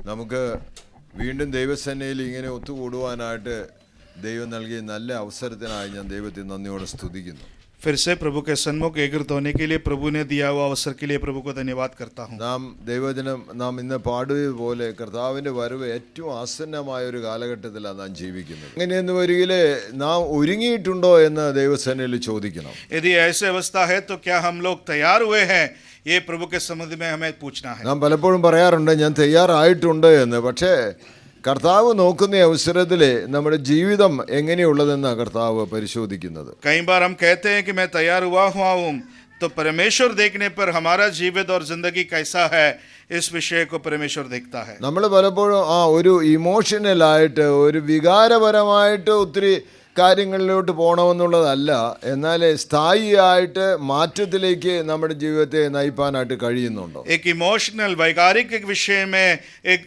നമുക്ക് വീണ്ടും ദൈവസേനയിൽ ഇങ്ങനെ ഒത്തുകൂടുവാനായിട്ട് ദൈവം നൽകിയ നല്ല അവസരത്തിനായി ഞാൻ ദൈവത്തെ നന്ദിയോടെ സ്തുതിക്കുന്നു. फिर से प्रभु के सन्मुख एकत्रित होने के लिए प्रभु ने दिया हुआ अवसर के लिए प्रभु को धन्यवाद करता हूँ. നാം ഇന്ന് പാടുന്നതുപോലെ കർത്താവിന്റെ വരവ് ഏറ്റവും ആസന്നമായ ഒരു കാലഘട്ടത്തിലാണ് നാം ജീവിക്കുന്നത്. അങ്ങനെയെന്ന് വരികിലെ നാം ഒരുങ്ങിയിട്ടുണ്ടോ എന്ന് ദൈവസേനയിൽ ചോദിക്കണം. यदि ऐसी अवस्था है तो क्या हम लोग तैयार हुए हैं? ये प्रभु के संबंध में हमें पूछना है. നാം പലപ്പോഴും പറയാറുണ്ട് ഞാൻ തയ്യാറായിട്ടുണ്ട് എന്ന്. പക്ഷേ കർത്താവ് നോക്കുന്ന അവസരത്തിൽ നമ്മുടെ ജീവിതം എങ്ങനെയുള്ളതെന്നാണ് കർത്താവ് പരിശോധിക്കുന്നത്. कई बार हम कहते हैं कि मैं तैयार हुआ हूँ, तो परमेश्वर देखने पर हमारा जीवित और जिंदगी कैसा है इस विषय को परमेश्वर देखता है. നമ്മൾ പലപ്പോഴും ഒരു ഇമോഷണലായിട്ട് ഒരു വികാരപരമായിട്ട് ഒത്തിരി കാര്യങ്ങളിലോട്ട് പോകണമെന്നുള്ളതല്ല, എന്നാൽ സ്ഥായിയായിട്ട് മാറ്റത്തിലേക്ക് നമ്മുടെ ജീവിതത്തെ നയിപ്പാനായിട്ട് കഴിയുന്നുണ്ടോ? एक इमोशनल वैकारिक एक विषय में एक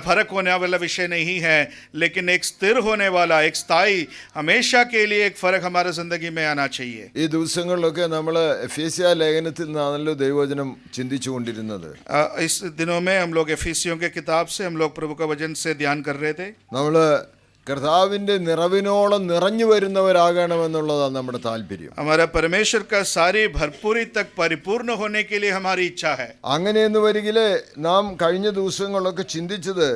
फर्क होने वाला विषय नहीं है, लेकिन एक स्थिर होने वाला एक स्थायी हमेशा के लिए एक फर्क हमारे जिंदगी में आना चाहिए. ഈ ദിവസങ്ങളിലൊക്കെ നമ്മൾ എഫേസ്യ ലേഖനത്തിൽ നിന്നാണല്ലോ ദൈവവചനം ചിന്തിച്ചുകൊണ്ടിരുന്നത്. इस दिनों में हम लोग एफिसियों के किताब से हम लोग प्रभु का वचन से ध्यान कर रहे थे. നമ്മൾ കർത്താവിന്റെ നിറവിനോളം നിറഞ്ഞു വരുന്നവരാകണമെന്നുള്ളതാണ് നമ്മുടെ താല്പര്യം. हमारा परमेश्वर का सारी भरपूरी तक परिपूर्ण होने के लिए हमारी इच्छा है. അങ്ങനെയെന്ന് വരികിലെ നാം കഴിഞ്ഞ ദിവസങ്ങളിലൊക്കെ ചിന്തിച്ചത്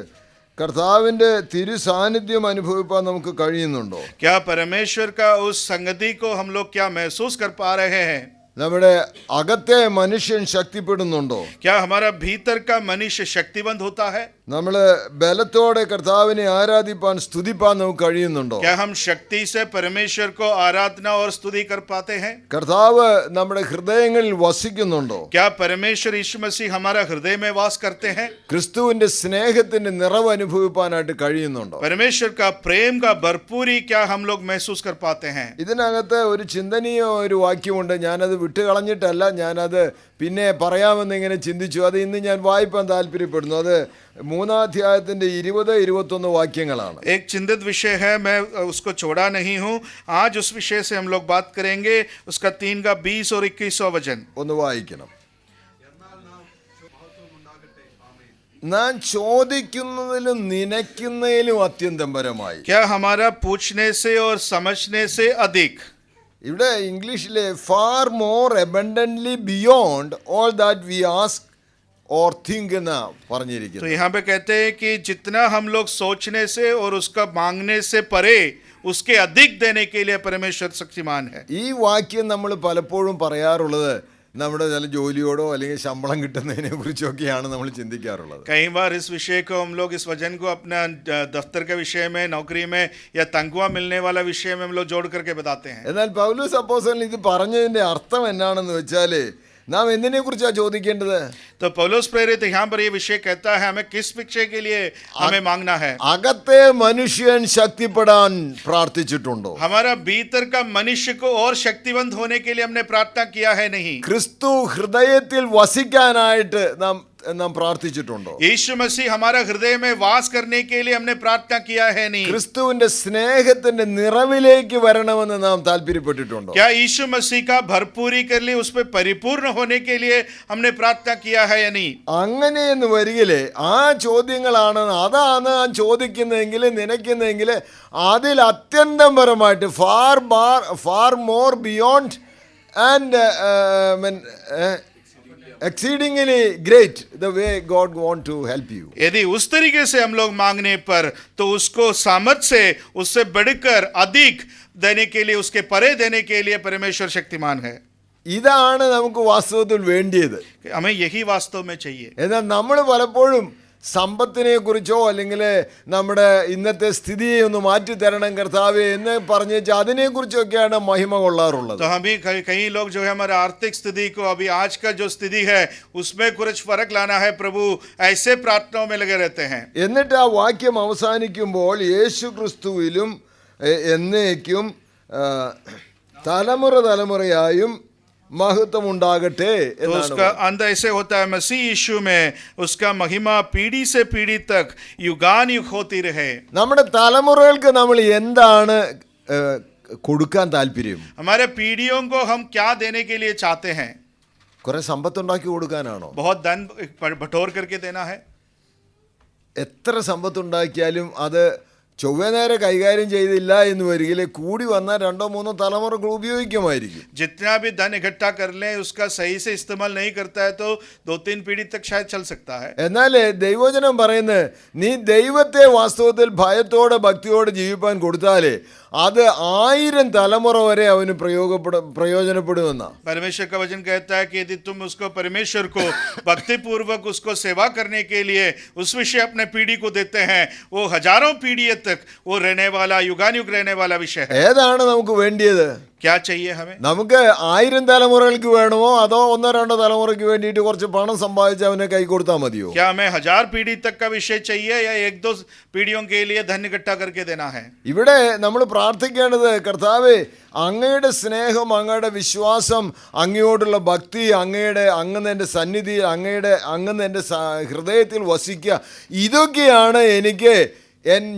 കർത്താവിന്റെ തിരു സാന്നിധ്യം അനുഭവിപ്പാൻ നമുക്ക് കഴിയുന്നുണ്ടോ? क्या परमेश्वर का उस संगति को हम लोग क्या महसूस कर पा रहे हैं? നമ്മുടെ അകത്തെ മനുഷ്യൻ ശക്തിപ്പെടുന്നുണ്ടോ? क्या हमारा भीतर का मनुष्य शक्तिवंत होता है? നമ്മൾ ബലത്തോടെ കർത്താവിനെ ആരാധിപ്പാൻ സ്തുതിപ്പാൻ നമുക്ക് കഴിയുന്നുണ്ടോ? क्या हम शक्ति से परमेश्वर को आराधना और स्तुति कर पाते हैं? കർത്താവ് നമ്മുടെ ഹൃദയങ്ങളിൽ വസിക്കുന്നുണ്ടോ? क्या परमेश्वर यीशु मसीह हमारा हृदय में वास करते हैं? ക്രിസ്തുവിന്റെ സ്നേഹത്തിന്റെ നിറവ് അനുഭവിപ്പാനായിട്ട് കഴിയുന്നുണ്ടോ? परमेश्वर का प्रेम का भरपूरी क्या हम लोग महसूस कर पाते हैं? ഇതിനകത്ത് ഒരു ചിന്തനീയ ഒരു വാക്യമുണ്ട്. ഞാനത് വിട്ടുകളഞ്ഞിട്ടല്ല, ഞാനത് പിന്നെ പറയാമെന്ന് ഇങ്ങനെ ചിന്തിച്ചു. അത് ഇന്ന് ഞാൻ വായിപ്പാൻ താല്പര്യപ്പെടുന്നു. അത് 3-ാം അധ്യായത്തിന്റെ 20-21 വാക്യങ്ങളാണ്. एक चिंतित विषय है, मैं उसको छोड़ा नहीं हूँ. आज उस विषय से हम लोग बात करेंगे. उसका 3 का 20 और 21 वचन ഒന്ന് വായിക്കണം. നാം ചോദിക്കുന്നതിലും നനയ്ക്കുന്നതിലും അത്യന്തം പരമായി. क्या हमारा पूछने से और समझने से अधिक. ഇവിടെ ഇംഗ്ലീഷിലെ far more abundantly beyond all that we ask और थिंक ना പറഞ്ഞിരിക്കുന്നു. तो यहाँ पे कहते हैं कि जितना हम लोग सोचने से और उसका मांगने से परे उसके अधिक देने के लिए परमेश्वर शक्तिमान है. ഈ വാക്യം നമ്മൾ പലപ്പോഴും പറയാറുള്ളത് നമ്മുടെ ചില ജോലിയോടോ അല്ലെങ്കിൽ ശമ്പളം കിട്ടുന്നതിനെ കുറിച്ചൊക്കെയാണ് നമ്മൾ ചിന്തിക്കാറുള്ളത്. कई बार इस विषय को हम लोग इस वचन को अपना दफ्तर के विषय में, नौकरी में या तनख्वाह मिलने वाला विषय में हम लोग जोड़ करके बताते हैं. എന്നാൽ പൗലോസ് അപ്പോസ്തലൻ ഇത് പറഞ്ഞതിന്റെ അർത്ഥം എന്നാണെന്ന് വെച്ചാൽ നാം എന്തിനെ കുറിച്ചാണ് ചോദിക്കേണ്ടത്? तो पौलुस प्रेरित यहाँ पर ये विषय कहता है हमें किस विषय के लिए हमें मांगना है. അകത്തെ മനുഷ്യൻ ശക്തിപ്പെടാൻ പ്രാർത്ഥിച്ചിട്ടുണ്ടോ? हमारा भीतर का मनुष्य को और शक्तिवंत होने के लिए हमने प्रार्थना किया है नहीं? ക്രിസ്തു ഹൃദയത്തിൽ വസിക്കാനായിട്ട് നാം പ്രാർത്ഥിച്ചിട്ടുണ്ടോ? यीशु मसीह हमारा हृदय में वास करने के लिए हमने प्रार्थना किया है नहीं? ക്രിസ്തുവിന്റെ സ്നേഹത്തിന്റെ നിറവിലേക്ക് വരണമെന്ന് നാം താല്പര്യപ്പെട്ടിട്ടുണ്ടോ? क्या यीशु मसीह का भरपूरी कर लिए उस पे परिपूर्ण होने के लिए हमने प्रार्थना किया है या नहीं? അങ്ങനെയെന്ന് വരികിലെ ആ ചോദ്യങ്ങളാണ്, അതാണ് ഞാൻ ചോദിക്കുന്നതെങ്കിൽ നനയ്ക്കുന്നതെങ്കിൽ അതിൽ അത്യന്തം പരമായിട്ട് far more beyond and exceedingly great the way God want to help you. यदि उस तरीके से हम लोग मांगने पर तो उसको सामर्थ से उससे बढ़कर अधिक देने के लिए, उसके परे देने के लिए परमेश्वर शक्तिमान है. ഇതാണ് നമുക്ക് വാസ്തവത്തിൽ വേണ്ടിയത്. हमें यही वास्तव में चाहिए. എന്നാൽ നമ്മൾ പലപ്പോഴും സമ്പത്തിനെ കുറിച്ചോ അല്ലെങ്കിൽ നമ്മുടെ ഇന്നത്തെ സ്ഥിതിയെ ഒന്ന് മാറ്റി തരണം കർത്താവേ എന്ന് പറഞ്ഞു വെച്ചാൽ അതിനെക്കുറിച്ചൊക്കെയാണ് മഹിമ കൊള്ളാറുള്ളത്. तो हम भी कई लोग जो है हमारे आर्थिक स्थिति को, अभी आज का जो स्थिति है उसमें कुछ फर्क लाना है प्रभु, ऐसे प्रार्थनाओं में लगे रहते हैं. എന്നിട്ട് ആ വാക്യം അവസാനിക്കുമ്പോൾ യേശു ക്രിസ്തുവിലും എന്നേക്കും തലമുറയായും महत्व ഉണ്ടാകട്ടെ तो उसका अंत ऐसे होता है मसीह यीशु में उसका महिमा पीढ़ी से पीढ़ी तक युगानुयुग होती रहे. നമ്മുടെ തലമുറകൾക്ക് നമ്മൾ എന്താണ് കൊടുക്കാൻ താല്പര്യം? हमारे पीढ़ियों को हम क्या देने के लिए चाहते हैं? കുറെ സമ്പത്ത് ഉണ്ടാക്കി കൊടുക്കാനാണോ? बहुत धन बटोर करके देना है? എത്ര സമ്പത്തുണ്ടാക്കിയാലും അത് ചൊവ്വ നേരെ കൈകാര്യം ചെയ്തില്ല എന്ന് വരികിൽ കൂടി വന്നാൽ 2-3 തലമുറകൾ ഉപയോഗിക്കുമായിരിക്കും. जितना भी धन इकट्ठा कर लें उसका सही से इस्तेमाल नहीं करता है तो 2-3 पीढ़ी तक शायद चल सकता है. എന്നാൽ ദൈവവചനം പറയുന്നത് നീ ദൈവത്തെ വാസ്തവത്തിൽ ഭയത്തോടെ ഭക്തിയോടെ ജീവിപ്പാൻ കൊടുത്താലേ അത് 1000 തലമുറ വരെ അവന് പ്രയോജനപ്പെടുമെന്നാ. परमेश्वर का वचन कहता है कि यदि तुम उसको परमेश्वर को भक्ति पूर्वक उसको सेवा करने के लिए उस विषय अपने पीढ़ी को देते हैं, वो हजारों पीढ़ी तक वो रहने वाला युगानुयुग रहने वाला विषय है. ഏതാണ് നമുക്ക് വേണ്ടിയത്? क्या चाहिए हमें? നമുക്ക് 1000 തലമുറകൾക്ക് വേണമോ അതോ 1-2 തലമുറയ്ക്ക് വേണ്ടിയിട്ട് കുറച്ച് പണം സമ്പാദിച്ച് അവനെ കൈ കൊടുത്താൽ മതിയോ? क्या हमें 1000 पीढ़ी तक का विषय चाहिए या 1-2 पीढ़ियों के लिए धन इकट्ठा करके देना है? ഇവിടെ നമ്മൾ പ്രാർത്ഥിക്കേണ്ടത് കർത്താവേ അങ്ങയുടെ സ്നേഹം, അങ്ങയുടെ വിശ്വാസം, അങ്ങയോടുള്ള ഭക്തി, അങ്ങയുടെ സന്നിധി, അങ്ങ് എൻ്റെ ഹൃദയത്തിൽ വസിക്കുക, ഇതൊക്കെയാണ് എനിക്ക്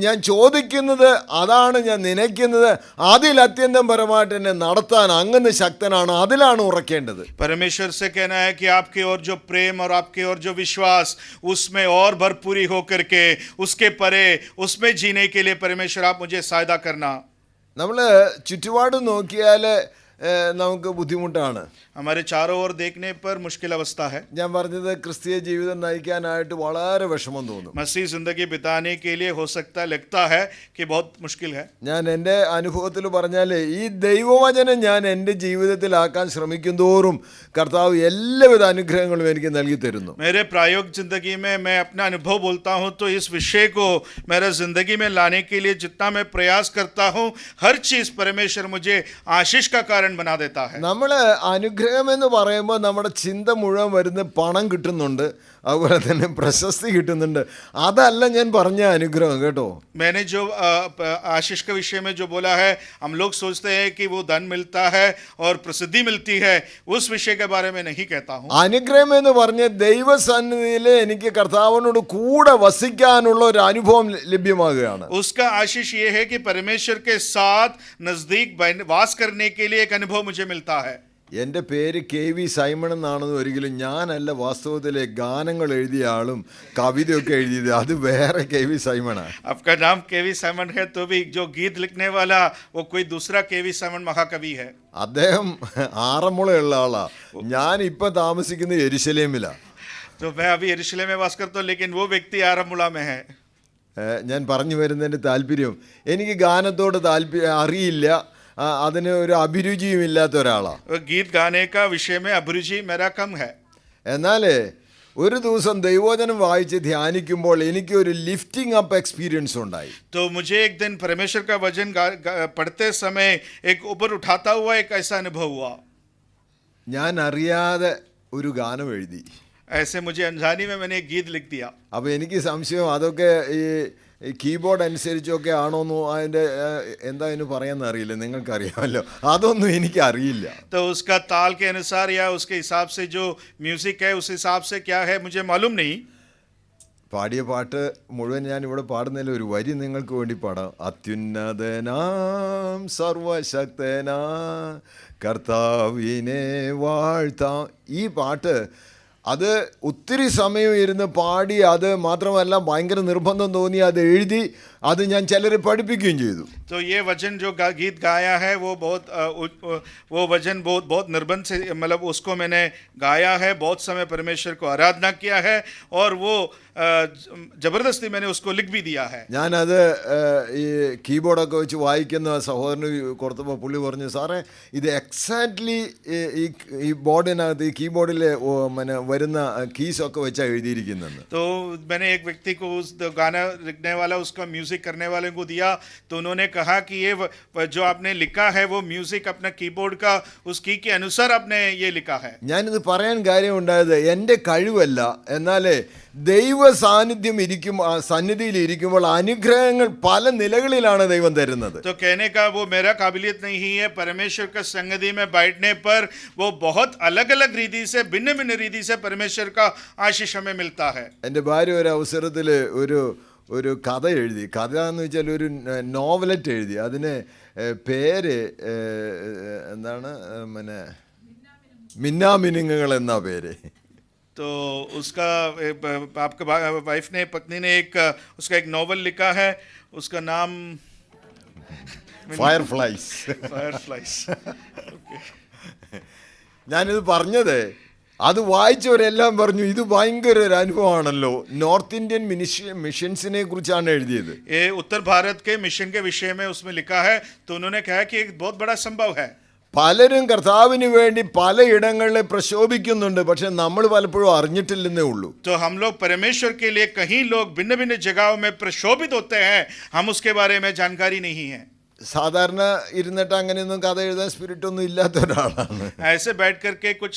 ഞാൻ ചോദിക്കുന്നത്, അതാണ് ഞാൻ നനയ്ക്കുന്നത്. അതിൽ അത്യന്തം പരമായിട്ട് എന്നെ നടത്താൻ അങ്ങ് ശക്തനാണ്, അതിലാണ് ഉറക്കേണ്ടത്. परमेश्वर से कहना है कि आपकी ओर जो प्रेम और आपकी ओर जो विश्वास उसमें और भरपूरी होकर के उसके परे उसमें जीने के लिए परमेश्वर आप मुझे सहायता करना. നമ്മൾ ചുറ്റുപാട് നോക്കിയാൽ നമുക്ക് ബുദ്ധിമുട്ടാണ്. हमारे चारों ओर देखने पर मुश्किल अवस्था है. ഞാൻ പറഞ്ഞത് ക്രിസ്തീയ ജീവിതം നയിക്കാനായിട്ട് വളരെ വിഷമം തോന്നും. मसीह जिंदगी बिताने के लिए हो सकता लगता है कि बहुत मुश्किल है. ഞാൻ എൻ്റെ അനുഭവത്തിൽ പറഞ്ഞാൽ ഈ ദൈവവചനം ഞാൻ എൻ്റെ ജീവിതത്തിലാക്കാൻ ശ്രമിക്കും തോറും കർത്താവ് എല്ലാവിധ അനുഗ്രഹങ്ങളും എനിക്ക് നൽകി തരുന്നു. मेरे प्रायोगिक जिंदगी में मैं अपना अनुभव बोलता हूँ तो इस विषय को मेरा जिंदगी में लाने के लिए जितना मैं प्रयास करता हूँ हर चीज परमेश्वर मुझे आशीष का कारण बना देता है. നമ്മൾ അനുഗ്രഹം എന്ന് പറയുമ്പോൾ നമ്മുടെ ചിന്ത മുഴുവൻ വരുന്ന പണം കിട്ടുന്നുണ്ട്, അതുപോലെ തന്നെ പ്രശസ്തി കിട്ടുന്നുണ്ട്. അതല്ല ഞാൻ പറഞ്ഞ അനുഗ്രഹം കേട്ടോ. मैंने जो आशीष के विषय में जो बोला है, हम लोग सोचते हैं कि वो धन मिलता है और प्रसिद्धि मिलती है, उस विषय के बारे में नहीं कहता हूँ. അനുഗ്രഹം എന്ന് പറഞ്ഞ ദൈവസന്നിധിയിൽ എനിക്ക് കർത്താവിനോട് കൂടെ വസിക്കാനുള്ള ഒരു അനുഭവം ലഭ്യമാകുകയാണ്. उसका आशीष ये है कि परमेश्वर के साथ नजदीक वास करने के लिए एक अनुभव मुझे मिलता है. എൻ്റെ പേര് KV സൈമൺ എന്നാണെന്ന് ഒരിക്കലും ഞാനല്ല വാസ്തവത്തിലെ ഗാനങ്ങൾ എഴുതിയ ആളും കവിതയൊക്കെ എഴുതിയത്, അത് വേറെ KV സൈമണാണ്. आपका नाम KV साइमन है तो भी जो गीत लिखने वाला वो कोई दूसरा KV साइमन महाकवि है. അദ്ദേഹം ആറന്മുളയുള്ള ആളാ, ഞാൻ ഇപ്പം താമസിക്കുന്നത് യെരുശലേമിലാണ്. तो मैं अभी यरूशलेम में वास करता हूँ लेकिन वो व्यक्ति आरामुला में है. ഞാൻ പറഞ്ഞു വരുന്നതിൻ്റെ താല്പര്യം, എനിക്ക് ഗാനത്തോട് അറിയില്ല, അതിന് ഒരു അഭിരുചിയും ഇല്ലാത്ത ഒരാളാണ്. गीत गाने का विषय में अभिरुचि मेरा कम है. എന്നാൽ ഒരു ദിവസം ദൈവവചനം വായിച്ച് ധ്യാനിക്കുമ്പോൾ എനിക്ക് ഒരു ലിഫ്റ്റിംഗ് അപ്പ് എക്സ്പീരിയൻസ് ഉണ്ടായി. तो मुझे एक दिन परमेश्वर का वचन पढ़ते समय एक ऊपर उठाता हुआ एक ऐसा अनुभव हुआ. ഞാൻ അറിയാതെ ഒരു ഗാനം എഴുതി. ऐसे मुझे अनजानी में मैंने एक गीत लिख दिया. അപ്പോൾ എനിക്ക് സംശയം അതൊക്കെ ഈ കീബോർഡ് അനുസരിച്ചൊക്കെ ആണോന്നോ, അതിൻ്റെ എന്താ അതിന് പറയാമെന്ന് അറിയില്ല, നിങ്ങൾക്കറിയാമല്ലോ, അതൊന്നും എനിക്ക് അറിയില്ല. तो उसका ताल के अनुसार या उसके हिसाब से जो म्यूजिक है उस हिसाब से क्या है मुझे मालूम नहीं. പാടിയ പാട്ട് മുഴുവൻ ഞാൻ ഇവിടെ പാടുന്നതിൽ ഒരു വരി നിങ്ങൾക്ക് വേണ്ടി പാടാം. അത്യുന്നതനാം സർവശക്തനാ കർത്താവിനെ വാഴ്ത്താം. ഈ പാട്ട് അത് ഒത്തിരി സമയം ഇരുന്ന് പാടി, അത് മാത്രമല്ല ഭയങ്കര നിർബന്ധം തോന്നി അത് എഴുതി, അത് ഞാൻ ചിലരെ പഠിപ്പിക്കുകയും ചെയ്തു. तो ये वचन जो गीत गाया है वो वचन बहुत निर्बंध से मतलब उसको मैंने गाया है, बहुत समय परमेश्वर को आराधना किया है और वो जबरदस्ती मैंने उसको लिख भी दिया है. ഞാനത് ഈ കീബോർഡൊക്കെ വെച്ച് വായിക്കുന്ന സഹോദരന് കൊടുത്തപ്പോൾ പുള്ളി പറഞ്ഞു, സാറേ ഇത് എക്സാക്ട്ലി ഈ ബോർഡിനകത്ത് ഈ കീബോർഡിൽ വരുന്ന കീസൊക്കെ വെച്ചാണ് എഴുതിയിരിക്കുന്നതെന്ന്. तो मैंने एक व्यक्ति को उस गाना लिखने वाला उसका म्यूजिक करने वाले को दिया तो उन्होंने कहा कि ये जो आपने लिखा है वो म्यूजिक अपना कीबोर्ड का उस की के अनुसार आपने ये लिखा है. ഞാനിത് പറയാൻ കാര്യമുണ്ടായത് എൻ്റെ കഴിവല്ല, എന്നാലേ ദൈവ സാന്നിധ്യം സന്നിധിയിൽ ഇരിക്കുമ്പോൾ അനുഗ്രഹങ്ങൾ പല നിലകളിലാണ് ദൈവം തരുന്നത്. तो कहने का वो मेरा काबिलियत नहीं है, परमेश्वर का संगति में बैठने पर वो बहुत अलग अलग रीति से भिन्न भिन्न रीति से परमेश्वर का आशीष हमें मिलता है. എൻ്റെ ഭാര്യ ഒരു അവസരത്തിൽ ഒരു കഥ എഴുതി. കഥ എന്ന് വെച്ചാൽ ഒരു നോവലറ്റ് എഴുതി. അതിന് പേര് എന്താണ്, മിന്നാമിനുങ്ങുകൾ എന്നാ പേര്. तो उसका आपके वाइफ ने पत्नी ने उसका एक नॉवल लिखा है, उसका नाम ഫയർഫ്ലൈസ്. ഫയർഫ്ലൈസ്. ഞാനിത് പറഞ്ഞത് അത് വായിച്ചവരെല്ലാം പറഞ്ഞു ഇത് ഭയങ്കര ഒരു അനുഭവമാണല്ലോ. നോർത്ത് ഇന്ത്യൻ മിഷൻസിനെ കുറിച്ചാണ് എഴുതിയത്. ये उत्तर भारत के मिशन के विषय में उसमें लिखा है, तो उन्होंने कहा कि एक बहुत बड़ा संभव है. പലരും കർത്താവിന് വേണ്ടി പലയിടങ്ങളിൽ പ്രക്ഷോഭിക്കുന്നുണ്ട്, പക്ഷെ നമ്മൾ പലപ്പോഴും അറിഞ്ഞിട്ടില്ലെന്നേ ഉള്ളൂ. तो हम लोग परमेश्वर के लिए कहीं लोग भिन्न भिन्न जगहों में प्रक्षोभित होते हैं, हम उसके बारे में जानकारी नहीं है. സാധാരണ ഇരുന്നിട്ട് അങ്ങനെയൊന്നും കഥ എഴുതാൻ സ്പിരിറ്റ് ഒന്നും ഇല്ലാത്ത ഒരാളാണ്. ऐसे बैठ करके कुछ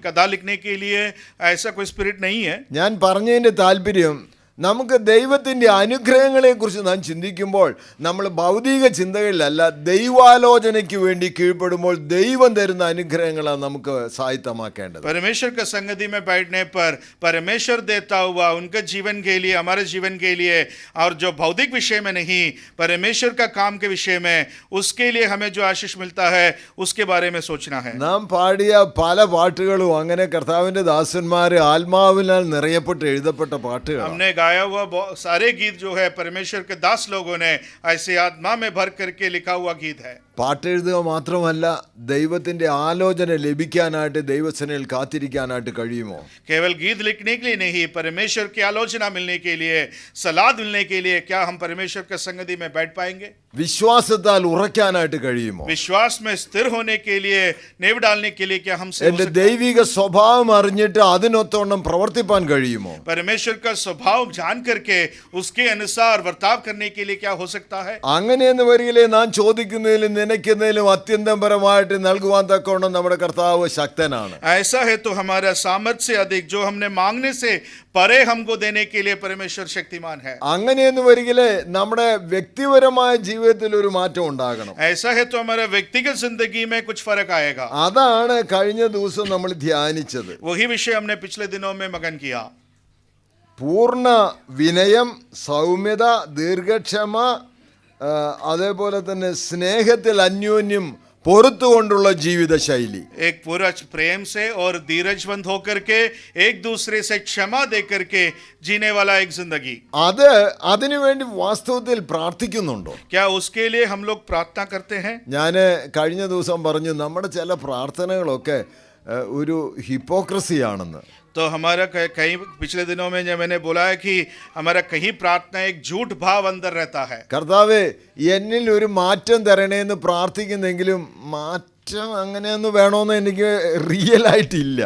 कथा लिखने के लिए ऐसा कोई स्पिरिट नहीं है. ഞാൻ പറഞ്ഞതിൻ്റെ താല്പര്യം, നമുക്ക് ദൈവത്തിൻ്റെ അനുഗ്രഹങ്ങളെക്കുറിച്ച് നാം ചിന്തിക്കുമ്പോൾ നമ്മൾ ഭൗതിക ചിന്തകളിലല്ല, ദൈവാലോചനയ്ക്ക് വേണ്ടി കീഴ്പ്പെടുമ്പോൾ ദൈവം തരുന്ന അനുഗ്രഹങ്ങളാണ് നമുക്ക് സാഹിത്യമാക്കേണ്ടത്. परमेश्वर का संगति में बैठने पर परमेश्वर देता हुआ उनके जीवन के लिए, हमारे जीवन के लिए, और जो भौतिक विषय में नहीं, परमेश्वर का काम के विषय में, उसके लिए हमें जो आशीष मिलता है उसके बारे में सोचना है. നാം പാടിയ പല പാട്ടുകളും അങ്ങനെ കർത്താവിൻ്റെ ദാസന്മാർ ആത്മാവിനാൽ നിറയപ്പെട്ട് എഴുതപ്പെട്ട പാട്ടുകൾ. हमने गाया हुआ सारे गीत जो है परमेश्वर के दास लोगों ने ऐसे आत्मा में भर करके लिखा हुआ गीत है. പാട്ടെഴുതുക മാത്രമല്ല, ദൈവത്തിൻ്റെ ആലോചന ലഭിക്കാനായിട്ട് ദൈവസേനയിൽ കാത്തിരിക്കാനായിട്ട് കഴിയുമോ? केवल गीत लिखने के लिए नहीं, परमेश्वर की आलोचना मिलने के लिए, सलाह मिलने के लिए क्या हम परमेश्वर के संगति में बैठ पाएंगे? വിശ്വാസത്താൽ ഉറയ്ക്കാനായിട്ട് കഴിയുമോ? विश्वास में स्थिर होने के लिए, नेव डालने के लिए क्या हमसे हो എൻ്റെ सकता है? ദൈവിക സ്വഭാവം അറിഞ്ഞിട്ട് അതിനൊത്തോണം പ്രവർത്തിപ്പാൻ കഴിയുമോ? परमेश्वर का स्वभाव जान करके उसके अनुसार वर्ताव करने के लिए क्या हो सकता है? അങ്ങനെയെന്ന് വരികിലെ നാം ചോദിക്കുന്നതിലും നനയ്ക്കുന്നതിലും അത്യന്തപരമായിട്ട് നൽകുവാൻ തക്കവണ്ണം നമ്മുടെ കർത്താവ് ശക്തനാണ്. ऐसा है तो हमारा सामर्थ्य से अधिक जो हमने मांगने से परे हमको देने के लिए परमेश्वर शक्तिमान है. അങ്ങനെയെന്ന് വരികിലെ നമ്മുടെ വ്യക്തിപരമായ ജീവിതത്തിൽ ഒരു മാറ്റം ഉണ്ടാകണം. ऐसा है तो हमारा व्यक्तिगत जिंदगी में कुछ फर्क आएगा. അതാണ് കഴിഞ്ഞ ദിവസം നമ്മൾ ധ്യാനിച്ചത്. वही विषय हमने पिछले दिनों में मगन किया. പൂർണ്ണ വിനയം, സൗമ്യത, ദീർഘക്ഷമ, അതേപോലെ തന്നെ സ്നേഹത്തിൽ അന്യോന്യം പൊറുത്തുകൊണ്ടുള്ള ജീവിതശൈലി. एक पूरा प्रेम से और धीरजवंत होकर के एक दूसरे से क्षमा दे करके जीने वाला एक जिंदगी. അതിനുവേണ്ടി വാസ്തവത്തിൽ പ്രാർത്ഥിക്കുന്നുണ്ടോ? क्या उसके लिए हम लोग प्रार्थना करते हैं? ഞാൻ കഴിഞ്ഞ ദിവസം പറഞ്ഞു നമ്മുടെ ചില പ്രാർത്ഥനകളൊക്കെ ഒരു ഹിപ്പോക്രസിയാണെന്ന്. तो हमारा कहीं पिछले दिनों में जब मैंने बोला है कि हमारा कहीं प्रार्थना एक झूठ भाव अंदर रहता है. കർത്താവേ എന്നിൽ ഒരു മാറ്റം തരണേന്ന് പ്രാർത്ഥിക്കുന്നെങ്കിലും മാറ്റം അങ്ങനെയൊന്നും വേണമെന്ന് എനിക്ക് റിയൽ ആയിട്ടില്ല.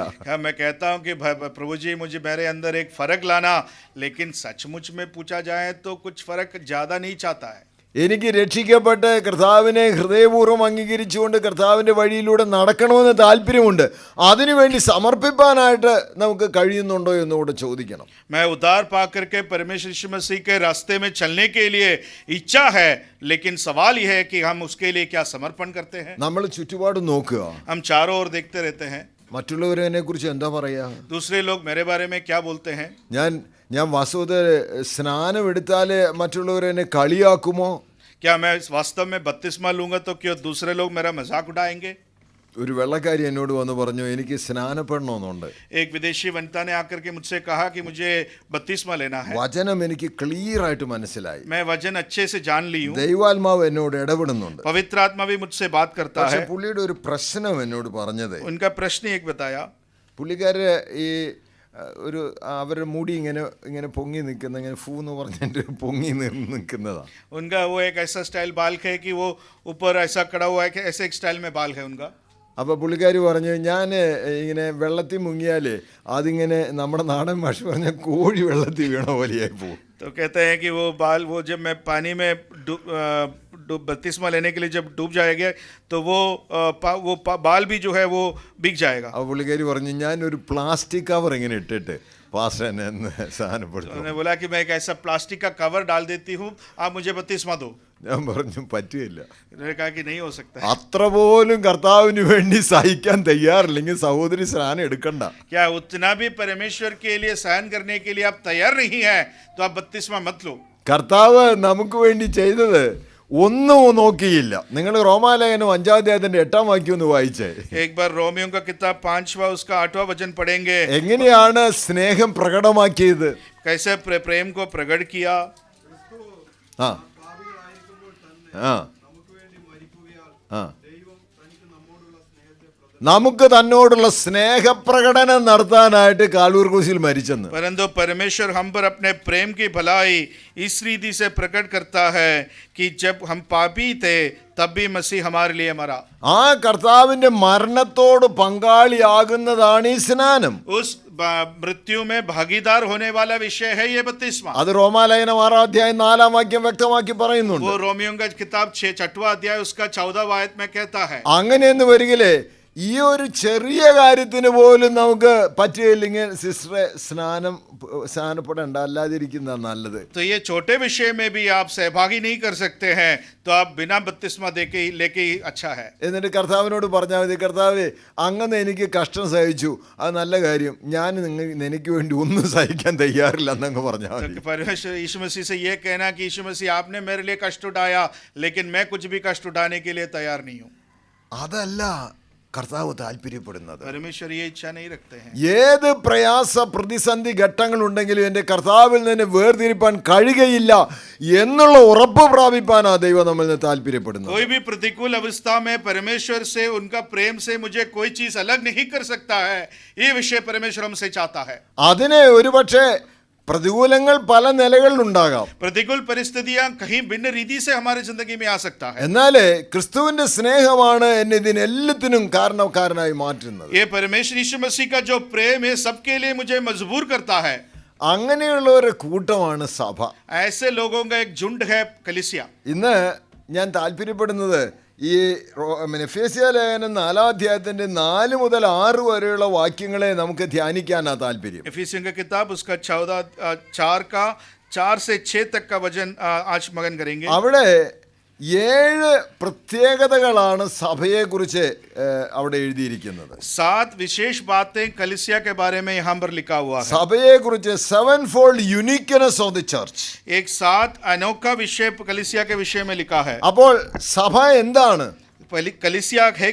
मैं कहता हूँ कि प्रभु जी मुझे मेरे अंदर एक फर्क लाना, लेकिन सचमुच में पूछा जाए तो कुछ फर्क ज्यादा नहीं चाहता है. എനിക്ക് രക്ഷിക്കപ്പെട്ട് കർത്താവിനെ ഹൃദയപൂർവ്വം അംഗീകരിച്ചുകൊണ്ട് കർത്താവിൻ്റെ വഴിയിലൂടെ നടക്കണമെന്ന് താല്പര്യമുണ്ട്. അതിനുവേണ്ടി സമർപ്പിക്കാനായിട്ട് നമുക്ക് കഴിയുന്നുണ്ടോ എന്നുകൂടെ ചോദിക്കണം. मैं उद्धार पा करके परमेश्वर यीशु मसीह के रास्ते में चलने के लिए इच्छा है, लेकिन सवाल यह है कि हम उसके लिए क्या समर्पण करते हैं. നമ്മൾ ചുറ്റുപാട് നോക്കുക, हम चारों ओर देखते रहते हैं. മറ്റുള്ളവരെ കുറിച്ച് എന്താ പറയുക? दूसरे लोग मेरे बारे में क्या बोलते हैं? ഞാൻ വാസ്തവത്തിൽ സ്നാനം എടുത്താൽ മറ്റുള്ളവർ എന്നെ കളിയാക്കുമോ? क्या मैं वास्तव में बपतिस्मा लूंगा तो क्यों दूसरे लोग मेरा मजाक उड़ाएंगे? ഒരു വെള്ളക്കാരി എന്നോട് വന്ന് പറഞ്ഞു എനിക്ക് സ്നാനപ്പെടണമെന്നുണ്ട്. एक विदेशी वनिता ने आकर के मुझसे कहा कि मुझे बपतिस्मा लेना है. വചനം എനിക്ക് ക്ലിയർ ആയിട്ട് മനസ്സിലായി. मैं वचन अच्छे से जान ली हूँ. ദൈവാത്മാവ് എന്നോട് ഇടപെടുന്നുണ്ട്. पवित्र आत्मा भी मुझसे बात करता പക്ഷെ है. പുള്ളിയുടെ ഒരു പ്രശ്നം എന്നോട് പറഞ്ഞത്, उनका प्रश्न एक बताया. പുള്ളിക്കാര് ഈ ഒരു അവരുടെ മുടി ഇങ്ങനെ പൊങ്ങി നിൽക്കുന്ന, ഇങ്ങനെ ഫൂ എന്ന് പറഞ്ഞിട്ട് പൊങ്ങി നിൽക്കുന്നതാണ്. उनका वो एक ऐसा स्टाइल बाल है कि वो ऊपर ऐसा कड़ा हुआ है कि ऐसे एक स्टाइल में बाल है उनका. അപ്പോൾ പുള്ളിക്കാരി പറഞ്ഞു ഞാൻ ഇങ്ങനെ വെള്ളത്തിൽ മുങ്ങിയാൽ അതിങ്ങനെ നമ്മുടെ നാടൻ ഭാഷ പറഞ്ഞാൽ കോഴി വെള്ളത്തിൽ വീണ പോലെയായി പോകും. तो कहते हैं कि वो बाल, वो जब मैं पानी में बपतिस्मा लेने के लिए जब डूब जाएगा तो वो बाल भी जो है वो बिक जाएगा. അപ്പോൾ പുള്ളിക്കാരി പറഞ്ഞു ഞാനൊരു പ്ലാസ്റ്റിക് കവർ ഇങ്ങനെ ഇട്ടിട്ട് പാസ്റ്റർ എന്നെ ഒന്ന് സാധനപ്പെടുത്തും. उन्होंने बोला कि मैं एक ऐसा प्लास्टिक का कवर डाल देती हूँ, आप मुझे बपतिस्मा दो. ഞാൻ പറഞ്ഞു പറ്റില്ല. उन्होंने कहा कि नहीं हो सकता. അത്ര പോലും കർത്താവിന് വേണ്ടി സഹിക്കാൻ തയ്യാറില്ലെങ്കിൽ സഹോദരി സ്നാനം എടുക്കണ്ട. क्या उतना भी परमेश्वर के लिए सहन करने के लिए आप तैयार नहीं है तो आप बपतिस्मा मत लो. കർത്താവ് നമുക്ക് വേണ്ടി ചെയ്തത് ഒന്നും നോക്കിയില്ല. നിങ്ങൾ റോമാലേഖനം 5-ാം അധ്യായത്തിന്റെ 8-ാം വാക്യം ഒന്ന് വായിച്ചേ. एक बार रोमियो का किताब 5वां उसका 8वां वचन पढ़ेंगे. എങ്ങനെയാണ് സ്നേഹം പ്രകടമാക്കിയത്? कैसे प्रेम को प्रकट किया. ആ ആ ആ നമുക്ക് തന്നോടുള്ള സ്നേഹപ്രകടനം നടത്താനായിട്ട് കാൽവരി ക്രൂശിൽ മരിച്ചെന്ന്. परंतु परमेश्वर हम पर अपने प्रेम की भलाई इस रीति से प्रकट करता है कि जब हम पापी थे तब भी मसीह हमारे लिए मरा. ആ കർത്താവിന്റെ മരണത്തോട് പങ്കാളിയാകുന്നതാണ് ഈ സ്നാനം. उस मृत्यु में भागीदार होने वाला विषय है ये बपतिस्मा. അത് റോമാലേഖനം 6-ാം അധ്യായം 4-ാം വാക്യം വ്യക്തമാക്കി പറയുന്നുണ്ട്. वो रोमियो का किताब 6वां अध्याय उसका 14वां आयत में कहता है. അങ്ങനെയെന്ന് വരികിലേ ഈ ഒരു ചെറിയ കാര്യത്തിന് പോലും നമുക്ക് പറ്റുകയില്ലെങ്കിൽ സിസ്റ്ററെ സ്നാനപ്പെടേണ്ട, അല്ലാതിരിക്കുന്ന നല്ലത്. तो ये छोटे विषय में भी आप सहभागी नहीं कर सकते हैं तो आप बिना बपतिस्मा लेके ही अच्छा है. എന്നിട്ട് കർത്താവിനോട് പറഞ്ഞാൽ മതി, കർത്താവേ അങ്ങനെ എനിക്ക് കഷ്ടം സഹിച്ചു, അത് നല്ല കാര്യം, ഞാൻ എനിക്ക് വേണ്ടി ഒന്നും സഹിക്കാൻ തയ്യാറില്ല എന്നങ്ങ് പറഞ്ഞാൽ മതി. तो परमेश्वर यीशु मसीह से ये कहना कि यीशु मसीह आपने मेरे लिए कष्ट उठाया लेकिन मैं कुछ भी कष्ट उठाने के लिए तैयार नहीं हूँ. അതല്ല കർത്താവ് താല്പര്യപ്പെടുന്നത്. परमेश्वर ये इच्छा नहीं रखते हैं. ഏത് പ്രയാസ പ്രതിസന്ധി ഘട്ടങ്ങളുണ്ടെങ്കിലും എൻ്റെ കർത്താവിൽ നിന്ന് വേർതിരിപ്പാൻ കഴിയുകയില്ല എന്നുള്ള ഉറപ്പ് പ്രാപിപ്പാനാ ദൈവം നമ്മിൽ നിന്ന് താല്പര്യപ്പെടുന്നത്. कोई भी प्रतिकूल अवस्था में परमेश्वर से उनका प्रेम से मुझे कोई चीज अलग नहीं कर सकता है, ये विषय परमेश्वर हमसे चाहता है. അതിനെ ഒരുപക്ഷെ പ്രതികൂലങ്ങൾ പല നിലകളിലുണ്ടാകാം. प्रतिकूल परिस्थितियां कहीं भिन्न रीति से हमारी जिंदगी में आ सकता है. എന്നാലേ ക്രിസ്തുവിന്റെ സ്നേഹമാണ് എന്നെ ഇതിനെല്ലാത്തിനും കാരണക്കാരനായി മാറ്റുന്നത്. ये परमेश्वर यीशु मसीह का जो प्रेम है सबके लिए मुझे मजबूर करता है. അങ്ങനെയുള്ള ഒരു കൂട്ടമാണ് സഭ. ऐसे लोगों का एक झुंड है कलीसिया. ഇന്ന് ഞാൻ താല്പര്യപ്പെടുന്നത് ഈ എഫേസ്യ ലേഖനം 4-ാം അധ്യായത്തിന്റെ 4 മുതൽ 6 വരെയുള്ള വാക്യങ്ങളെ നമുക്ക് ധ്യാനിക്കാനാ താല്പര്യം. एफिसियों का किताब उसका 4 से 6 तक का वचन आज मगन करेंगे. അവിടെ 7 പ്രത്യേകതകളാണ് സഭയെക്കുറിച്ച് അവിടെ എഴുതിയിരിക്കുന്നത്. 7 विशेष बातें कलीसिया के बारे में यहाँ पर लिखा हुआ है. സഭയെക്കുറിച്ച് 7-fold uniqueness of the church. एक 7 अनोखा विषय कलीसिया के विषय में लिखा है. അപ്പോൾ സഭ എന്താണ്? कलीसिया है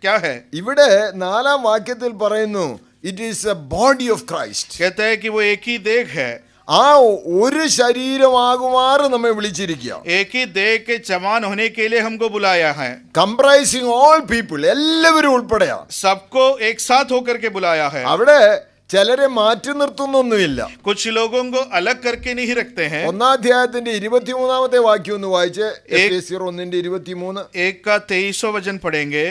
क्या है? ഇവിടെ 4-ാം വാക്യത്തിൽ പറയുന്നു it is A body of Christ. कहते हैं कि वो एक ही देह है. ആ ഒരു ശരീരമാകുമാറ് നമ്മെ വിളിച്ചിരിക്കുക. एक ही देह के समान होने के लिए हमको बुलाया है. കംപ്രൈസിങ് ഓൾ പീപ്പിൾ, എല്ലാവരും ഉൾപ്പെടെയാ. सबको एक साथ होकर के बुलाया है. അവിടെ ചിലരെ മാറ്റി നിർത്തുന്നൊന്നുമില്ല. कुछ लोगों को अलग करके नहीं रखते हैं. 1-ാം അധ്യായത്തിന്റെ 23-ാമത്തെ വാക്യം ഒന്ന് വായിച്ച്. എഫേസ്യർ 1:23. 1 का 23वां वचन पढ़ेंगे.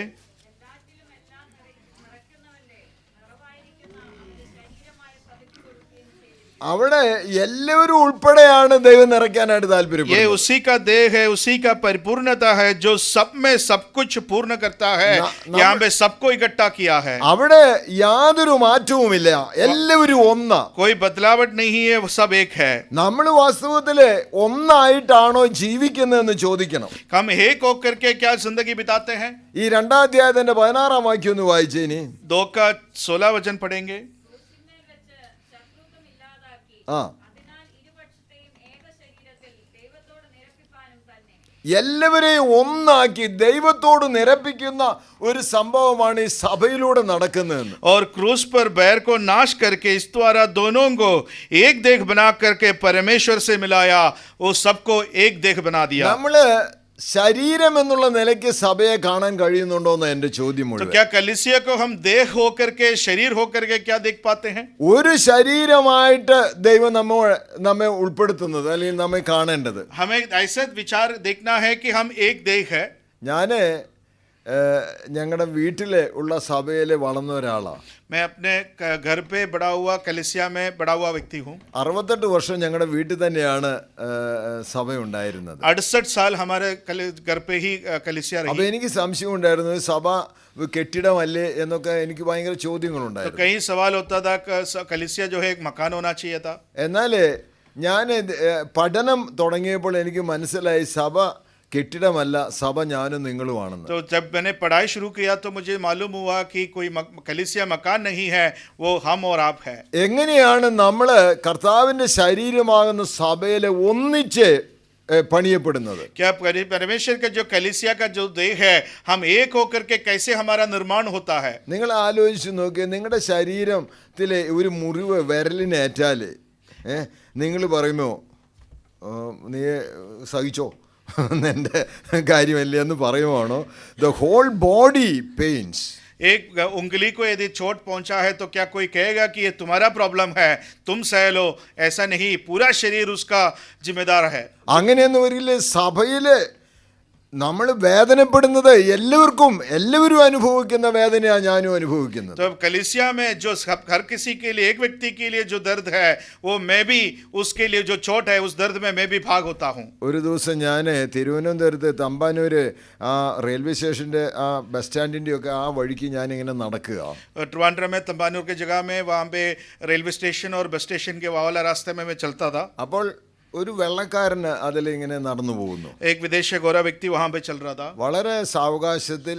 അവിടെ എല്ലാവരും ഉൾപ്പെടെയാണ് ദൈവം നിറയ്ക്കാനായിട്ട് ये താല്പര്യപ്പെടുന്നത്. उसी का देह है, उसी का परिपूर्णता है जो सब में सब कुछ पूर्ण करता है. यहाँ पे सबको इकट्ठा किया है. അവിടെ യാതൊരു മാറ്റവുമില്ല, എല്ലാവരും ഒന്നാ. कोई बदलावट नहीं है, वो सब एक है. നമ്മൾ വാസ്തവത്തില് ഒന്നായിട്ടാണോ ജീവിക്കുന്നതെന്ന് ചോദിക്കണം. हम एक होकर के क्या जिंदगी बिताते हैं? ഈ 2-ാം അധ്യായത്തിന്റെ 16-ാം വാക്യം ഒന്ന് വായിച്ചേ. ഇനി 2 का 16 वचन पढ़ेंगे. ആ എല്ലാവരെയും ഒന്നാക്കി ദൈവത്തോട് നിരപ്പിക്കുന്ന ഒരു സംഭവമാണ് ഈ സഭയിലൂടെ നടക്കുന്നതെന്ന്. और क्रूस पर बैर को नाश करके इस द्वारा दोनों को एक देह बना करके परमेश्वर से मिलाया, वो सबको एक देह बना दिया. നമ്മള് ശരീരം എന്നുള്ള നിലയ്ക്ക് സഭയെ കാണാൻ കഴിയുന്നുണ്ടോ എന്ന് എന്റെ ചോദ്യം तो മുഴുവൻ. क्या कलीसिया को हम देह होकर के शरीर होकर के क्या देख पाते हैं? ഒരു ശരീരമായിട്ട് ദൈവം നമ്മെ ഉൾപ്പെടുത്തുന്നത് അല്ലെങ്കിൽ നമ്മെ കാണേണ്ടത്. हमें ऐसा विचार देखना है कि हम एक देह है. ഞാന് ഞങ്ങളുടെ വീട്ടിലെ ഉള്ള സഭയിലെ വളർന്ന ഒരാളാണ്. मैं अपने घर पे बड़ा हुआ, कलीसिया में बड़ा हुआ व्यक्ति हूँ. 68 വർഷം ഞങ്ങളുടെ വീട്ടിൽ തന്നെയാണ് സഭ ഉണ്ടായിരുന്നത്. 68 साल हमारे घर पे ही कलीसिया അപ്പൊ रही. എനിക്ക് സംശയം ഉണ്ടായിരുന്നു, സഭ കെട്ടിടമല്ലേ എന്നൊക്കെ എനിക്ക് ഭയങ്കര तो ചോദ്യങ്ങളുണ്ടായിരുന്നു. कई सवाल होता था, कलीसिया जो है एक मकान होना चाहिए था. എന്നാൽ ഞാൻ പഠനം തുടങ്ങിയപ്പോൾ എനിക്ക് മനസ്സിലായി സഭ കെട്ടിടമല്ല, സഭ ഞാനും നിങ്ങളുമാണെന്ന്. तो जब मैंने पढ़ाई शुरू किया तो मुझे मालूम हुआ कि कोई कलीसिया मकान नहीं है, वो हम और आप है. എങ്ങനെയാണ് നമ്മൾ കർത്താവിൻ്റെ ശരീരമാകുന്ന സഭയിലെ ഒന്നിച്ച് പണിയപ്പെടുന്നത്. क्या परमेश्वर का जो कलीसिया का जो देह है, हम एक होकर के कैसे हमारा निर्माण होता है. നിങ്ങൾ ആലോചിച്ച് നോക്കിയാൽ നിങ്ങളുടെ ശരീരത്തിലെ ഒരു മുറിവ് വിരലിനേറ്റാൽ നിങ്ങൾ പറയുമോ നീ സഹിച്ചോ എൻ്റെ കാര്യമല്ലേ എന്ന് പറയുവാണോ? The whole body pains. एक उंगली को यदि चोट पहुंचा है तो क्या कोई कहेगा कि ये तुम्हारा प्रॉब्लम है, तुम सह लो? ऐसा नहीं, पूरा शरीर उसका जिम्मेदार है. അങ്ങനെയൊന്നും വരില്ലേ? സഭയില് നമ്മൾ വേദനപ്പെടുന്നത് എല്ലാവരും അനുഭവിക്കുന്ന വേദനയാണ് ഞാനും അനുഭവിക്കുന്നത്. तो कलीसिया में जो हर किसी के लिए, एक व्यक्ति के लिए जो दर्द है, वो मैं भी उसके लिए जो चोट है उस दर्द में मैं भी भाग होता हूँ. ഒരു ദിവസം ഞാൻ തിരുവനന്തപുരത്ത് തമ്പാനൂര് ആ റെയിൽവേ സ്റ്റേഷൻ്റെ ആ ബസ് സ്റ്റാൻഡിൻ്റെ ഒക്കെ ആ വഴിക്ക് ഞാനിങ്ങനെ നടക്കുക. ट्रिवांड्रम में तंबानूर की जगह में वहाँ पे रेलवे स्टेशन और बस स्टेशन के वाला रास्ते में मैं चलता था. അപ്പോൾ ഒരു വെള്ളക്കാരന് അതിലിങ്ങനെ നടന്നു പോകുന്നു. एक विदेशी गोरा व्यक्ति वहाँ पे चल रहा था. വളരെ സാവകാശത്തിൽ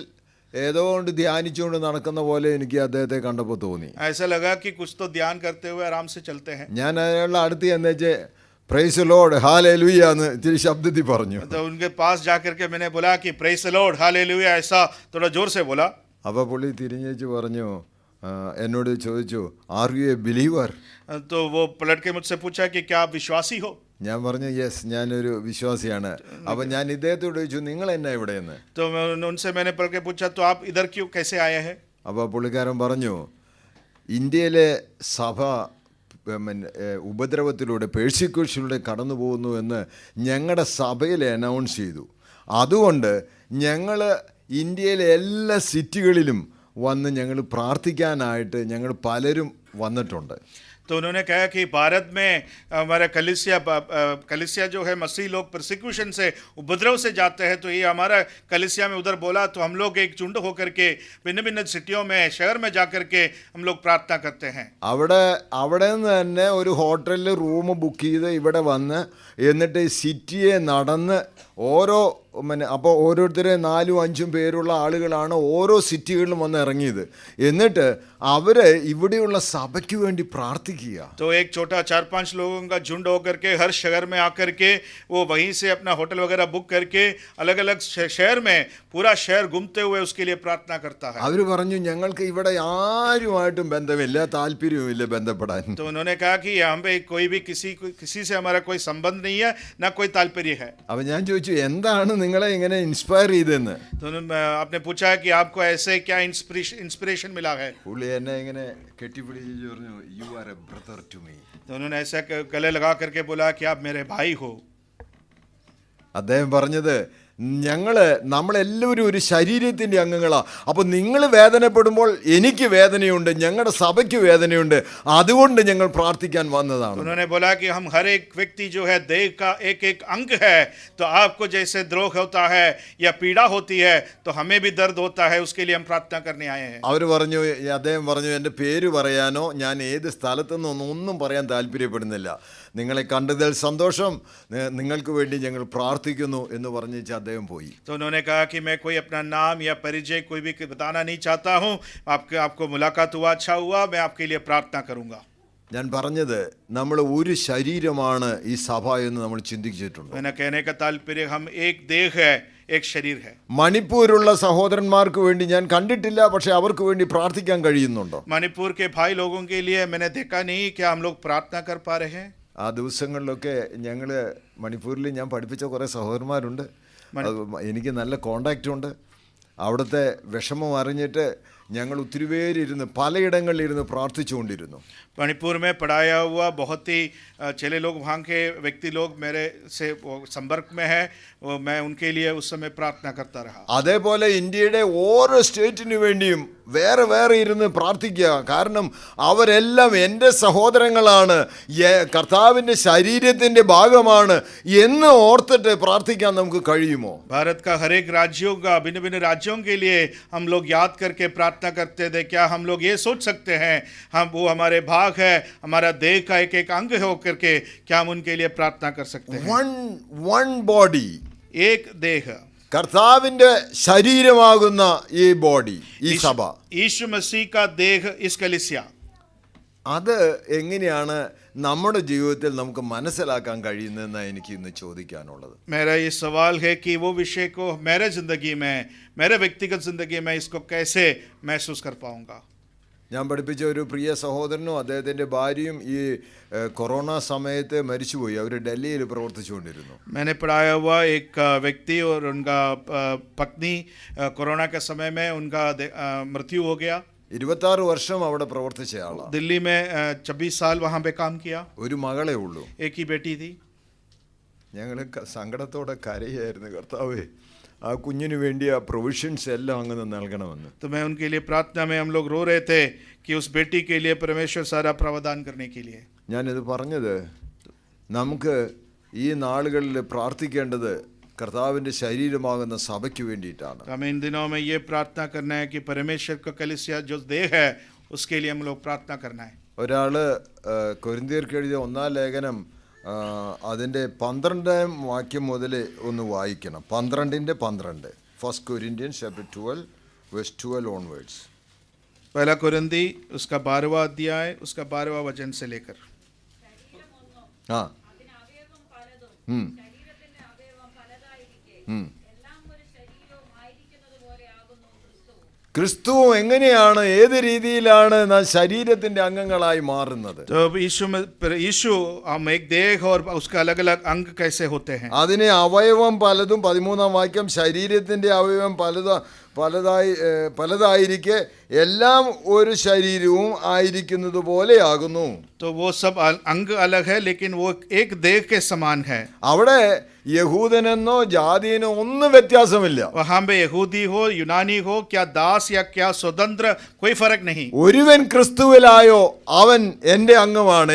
ഏതോ കൊണ്ട് ധ്യാനിച്ചുകൊണ്ട് നടക്കുന്ന പോലെ എനിക്ക് അദ്ദേഹത്തെ കണ്ടപ്പോൾ തോന്നി. ऐसा लगा कि कुछ तो ध्यान करते हुए आराम से चलते हैं. ഞാൻ അയാളുടെ അടുത്ത് ചെന്നേച്ച് പ്രൈസ് ദി ലോർഡ് ഹല്ലേലൂയ എന്ന് ഇത്തിരി ശബ്ദത്തിൽ പറഞ്ഞു. तो उनके पास जाकर के मैंने बोला कि प्रेज द लॉर्ड हालेलुया, ऐसा थोड़ा जोर से बोला. അപ്പോൾ പുള്ളി തിരിഞ്ഞേച്ച് പറഞ്ഞു, എന്നോട് ചോദിച്ചു, ആർ യു എ ബിലീവർ? तो वो पलट के मुझसे पूछा कि क्या आप विश्वासी हो? ഞാൻ പറഞ്ഞു യെസ്, ഞാനൊരു വിശ്വാസിയാണ്. അപ്പം ഞാൻ ഇദ്ദേഹത്തോട് ചോദിച്ചു, നിങ്ങൾ എന്നാ ഇവിടെയെന്ന്? तो उनसे मैंने पलट के पूछा तो आप इधर क्यों, कैसे आए हैं? അപ്പോൾ പുള്ളിക്കാരൻ പറഞ്ഞു, ഇന്ത്യയിലെ സഭ ഉപദ്രവത്തിലൂടെ പേഴ്സിക്യൂഷനിലൂടെ കടന്നു പോകുന്നു എന്ന് ഞങ്ങളുടെ സഭയിൽ അനൗൺസ് ചെയ്തു. അതുകൊണ്ട് ഞങ്ങൾ ഇന്ത്യയിലെ എല്ലാ സിറ്റികളിലും വന്ന് ഞങ്ങൾ പ്രാർത്ഥിക്കാനായിട്ട് ഞങ്ങൾ പലരും വന്നിട്ടുണ്ട്. तो उन्होंने कहा कि भारत में हमारा कलीसिया जो है, मसीह लोग प्रोसिक्यूशन से, उपद्रव से जाते हैं. तो ये हमारा कलीसिया में उधर बोला तो हम लोग एक झुंड होकर के भिन्न भिन्न सिटियों में, शहर में जाकर के हम लोग प्रार्थना करते हैं. അവിടെ നിന്ന് തന്നെ ഒരു ഹോട്ടലിൽ റൂം ബുക്ക് ചെയ്ത് ഇവിടെ വന്ന് എന്നിട്ട് സിറ്റിയെ നടന്ന് അപ്പോൾ ഓരോരുത്തരെ 4-5 പേരുള്ള ആളുകളാണ് ഓരോ സിറ്റികളിലും വന്ന് ഇറങ്ങിയത്. എന്നിട്ട് അവര് ഇവിടെയുള്ള സഭയ്ക്ക് വേണ്ടി പ്രാർത്ഥിക്കുക. तो एक छोटा 4-5 लोगों का झुंड होकर के हर शहर में आकर के वो वहीं से अपना होटल वगैरह बुक करके अलग अलग शहर में पूरा शहर घूमते हुए उसके लिए प्रार्थना करता है. അവർ പറഞ്ഞു, ഞങ്ങൾക്ക് ഇവിടെ ആരുമായിട്ടും ബന്ധമില്ല, താല്പര്യവുമില്ല ബന്ധപ്പെടാൻ. तो उन्होंने कहा कि यहाँ पे कोई भी किसी से हमारा कोई संबंध नहीं है, ना कोई ताल्पर्य है. അപ്പം ഞാൻ ചോദിച്ചു, എന്താണ് നിങ്ങളെ ഇങ്ങനെ ഇൻസ്പയർ ചെയ്തെന്ന്? तो आपने पूछा कि आपको ऐसे क्या इंस्पिरेशन मिला है? പുള്ളി എന്നെ ഇങ്ങനെ കെട്ടിപ്പിടിച്ച് പറഞ്ഞു, you are a brother to me. तो उन्होंने ऐसा गले लगा करके बोला कि आप मेरे भाई हो. അദ്ദേഹം പറഞ്ഞത്, നമ്മളെല്ലാവരും ഒരു ശരീരത്തിൻ്റെ അംഗങ്ങളാണ്. അപ്പോൾ നിങ്ങൾ വേദനപ്പെടുമ്പോൾ എനിക്ക് വേദനയുണ്ട്, ഞങ്ങളുടെ സഭയ്ക്ക് വേദനയുണ്ട്, അതുകൊണ്ട് ഞങ്ങൾ പ്രാർത്ഥിക്കാൻ വന്നതാണ്. उन्होंने बोला कि हम हर एक व्यक्ति जो है देह का एक एक अंग है. तो आपको जैसे द्रोह होता है या पीड़ा होती है तो हमें भी दर्द होता है, उसके लिए हम प्रार्थना करने आए हैं. അദ്ദേഹം പറഞ്ഞു, എൻ്റെ പേര് പറയാനോ ഞാൻ ഏത് സ്ഥലത്തുനിന്നോ ഒന്നും പറയാൻ താല്പര്യപ്പെടുന്നില്ല. നിങ്ങളെ കണ്ടതിൽ സന്തോഷം, നിങ്ങൾക്ക് വേണ്ടി ഞങ്ങൾ പ്രാർത്ഥിക്കുന്നു എന്ന് പറഞ്ഞ് അദ്ദേഹം പോയി. तो उन्होंने कहा कि मैं कोई अपना नाम या परिचय कोई भी बताना नहीं चाहता हूँ. आपको मुलाकात हुआ, अच्छा हुआ, मैं आपके लिए प्रार्थना करूँगा. ഞാൻ പറഞ്ഞത്, നമ്മൾ ഒരു ശരീരമാണ് ഈ സഭ എന്ന് നമ്മൾ ചിന്തിച്ചിട്ടുണ്ട്. मैंने कहने का ताल्पर्य हम एक देह है, एक शरीर है. മണിപ്പൂരുള്ള സഹോദരന്മാർക്ക് വേണ്ടി ഞാൻ കണ്ടിട്ടില്ല, പക്ഷെ അവർക്ക് വേണ്ടി പ്രാർത്ഥിക്കാൻ കഴിയുന്നുണ്ടോ? मणिपुर के भाई लोगों के लिए मैंने देखा नहीं, क्या हम लोग प्रार्थना कर पा रहे हैं? ആ ദിവസങ്ങളിലൊക്കെ ഞങ്ങൾ മണിപ്പൂരിൽ ഞാൻ പഠിപ്പിച്ച കുറേ സഹോദരന്മാരുണ്ട്. എനിക്ക് നല്ല കോണ്ടാക്റ്റ് ഉണ്ട്. അവിടുത്തെ വിഷമം അറിഞ്ഞിട്ട് ഞങ്ങൾ ഒത്തിരി പേരിരുന്ന് പലയിടങ്ങളിലിരുന്ന് പ്രാർത്ഥിച്ചുകൊണ്ടിരുന്നു. मणिपुर में पढ़ाया हुआ बहुत ही चले लोग, वहाँ के व्यक्ति लोग मेरे से संपर्क में है, मैं उनके लिए उस समय प्रार्थना करता रहा. അതേപോലെ ഇന്ത്യയുടെ ഓരോ സ്റ്റേറ്റിനു വേണ്ടിയും വേറെ ഇരുന്ന് പ്രാർത്ഥിക്കുക. കാരണം അവരെല്ലാം എൻ്റെ സഹോദരങ്ങളാണ്, കർത്താവിൻ്റെ ശരീരത്തിൻ്റെ ഭാഗമാണ് എന്ന് ഓർത്തിട്ട് പ്രാർത്ഥിക്കാൻ നമുക്ക് കഴിയുമോ? भारत का हर एक राज्यों का, भिन्न भिन्न राज्यों के लिए हम लोग याद करके प्रार्थना करते थे. क्या हम लोग ये सोच सकते हैं हम वो हमारे भाग है, हमारा देह का एक एक अंग है होकर के, क्या हम उनके लिए प्रार्थना कर सकते हैं? वन बॉडी, एक देह, കർത്താവിൻ്റെ ശരീരമാകുന്ന ഈ ബോഡി, ഈ സഭ, यीशु मसीह का देह इस कलीसिया. അത് എങ്ങനെയാണ് നമ്മുടെ ജീവിതത്തിൽ നമുക്ക് മനസ്സിലാക്കാൻ കഴിയുന്നതെന്നാണ് എനിക്ക് ഇന്ന് ചോദിക്കാനുള്ളത്. मेरा ये सवाल है कि वो विषय को मेरे ज़िंदगी में, मेरे व्यक्तिगत ज़िंदगी में इसको कैसे महसूस कर पाऊँगा. ഞാൻ പഠിപ്പിച്ച ഒരു പ്രിയ സഹോദരനും അദ്ദേഹത്തിൻ്റെ ഭാര്യയും ഈ കൊറോണ സമയത്ത് മരിച്ചുപോയി. അവർ ഡൽഹിയിൽ പ്രവർത്തിച്ചുകൊണ്ടിരുന്നു. मैंने पढ़ाया हुआ एक व्यक्ति और उनका पत्नी कोरोना के समय में उनका मृत्यु हो गया. 26 വർഷം അവിടെ പ്രവർത്തിച്ച ആളാണ്. दिल्ली में 26 साल वहाँ पे काम किया. ഒരു മകളേ ഉള്ളൂ. एक ही बेटी थी. ഞങ്ങൾ സങ്കടത്തോടെ കരയായിരുന്നു, കർത്താവേ ആ കുഞ്ഞിന് വേണ്ടി ആ പ്രൊവിഷൻസ് എല്ലാം അങ്ങനെ നൽകണമെന്ന്. तो मैं उनके लिए प्रार्थना में हम लोग रो रहे थे कि उस बेटी के लिए परमेश्वर सारा प्रावधान करने के लिए. ഞാനിത് പറഞ്ഞത് നമുക്ക് ഈ നാളുകളിൽ പ്രാർത്ഥിക്കേണ്ടത് കർത്താവിൻ്റെ ശരീരമാകുന്ന സഭയ്ക്ക് വേണ്ടിയിട്ടാണ്. हमें इन दिनों में ये प्रार्थना करना है कि परमेश्वर का कलीसिया जो देह है उसके लिए हम लोग प्रार्थना करना है. ഒരാൾ കൊരിന്ത്യർക്ക് എഴുതിയ 1-ാം ലേഖനം അതിൻ്റെ 12-ാം വാക്യം മുതൽ ഒന്ന് വായിക്കണം. 12 first Corinthians chapter 12 verse 12 onwards. पहला कुरिन्दी उसका 12वां अध्याय उसका 12वां वचन से लेकर. ആ ക്രിസ്തു എങ്ങനെയാണ്, ഏത് രീതിയിലാണ് നാം ശരീരത്തിന്റെ അംഗങ്ങളായി മാറുന്നത്? तो यीशु हम एक देह और उसका अलग अलग अंग कैसे होते हैं. അതിനെ അവയവം പലതും 13-ാം വാക്യം ശരീരത്തിന്റെ അവയവം പലതായിരിക്കെ എല്ലാം ഒരു ശരീരവും ആയിരിക്കുന്നത് പോലെയാകുന്നു. तो वो सब अंग अलग है लेकिन वो एक देह के समान है. അവിടെ യഹൂദനെന്നോ ജാതിയെന്നോ ഒന്നും വ്യത്യാസമില്ല. वहाँ पे यहूदी हो यूनानी हो क्या दास या क्या स्वतंत्र कोई फर्क नहीं. ഒരുവൻ ക്രിസ്തുവിലായോ അവൻ എൻ്റെ അംഗമാണ്,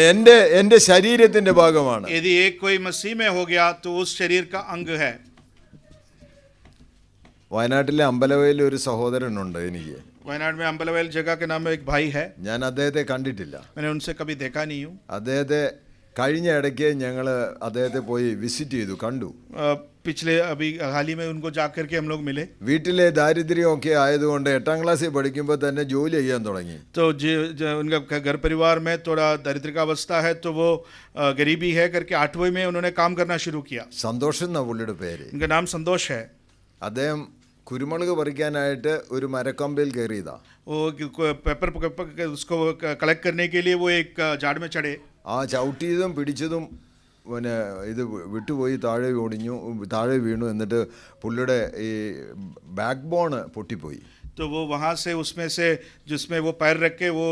എൻ്റെ ശരീരത്തിന്റെ ഭാഗമാണ്. यदि एक कोई मसीह में हो गया तो उस शरीर का अंग है. വയനാട്ടിലെ അമ്പലവയലിൽ ഒരു സഹോദരനുണ്ട് എനിക്ക്. वयनाड में अम्बलवेल जगह के नाम में एक भाई है. ഞാൻ അദ്ദേഹത്തെ കണ്ടിട്ടില്ല. मैंने उनसे कभी देखा नहीं हूँ. അദ്ദേഹത്തെ കഴിഞ്ഞ ഇടയ്ക്ക് ഞങ്ങൾ അദ്ദേഹത്തെ പോയി വിസിറ്റ് ചെയ്തു, കണ്ടു. पिछले अभी हाल ही में उनको जाकर के हम लोग मिले. വീട്ടിലെ ദാരിദ്ര്യമൊക്കെ ആയതുകൊണ്ട് 8ാം ക്ലാസ്സിൽ പഠിക്കുമ്പോൾ തന്നെ ജോലി ചെയ്യാൻ തുടങ്ങി. तो उनका घर परिवार में थोड़ा दरिद्र का अवस्था है तो वो गरीबी है करके 8वीं में उन्होंने काम करना शुरू किया. സന്തോഷം എന്നാ പുള്ളിയുടെ പേര്. उनका नाम संतोष है. അദ്ദേഹം കുരുമുളക് പറിക്കാനായിട്ട് ഒരു മരക്കൊമ്പയിൽ കയറിയതാ. वो पेपर उसको कलेक्ट करने के लिए वो एक झाड़ में चढ़े. ആ ചവിട്ടിയതും പിടിച്ചതും പിന്നെ ഇത് വിട്ടുപോയി താഴെ വീണു. എന്നിട്ട് പുള്ളിയുടെ ഈ ബാക്ക് ബോണ് പൊട്ടിപ്പോയി. तो वो वहाँ से उसमें से जिसमें वो पैर रख के वो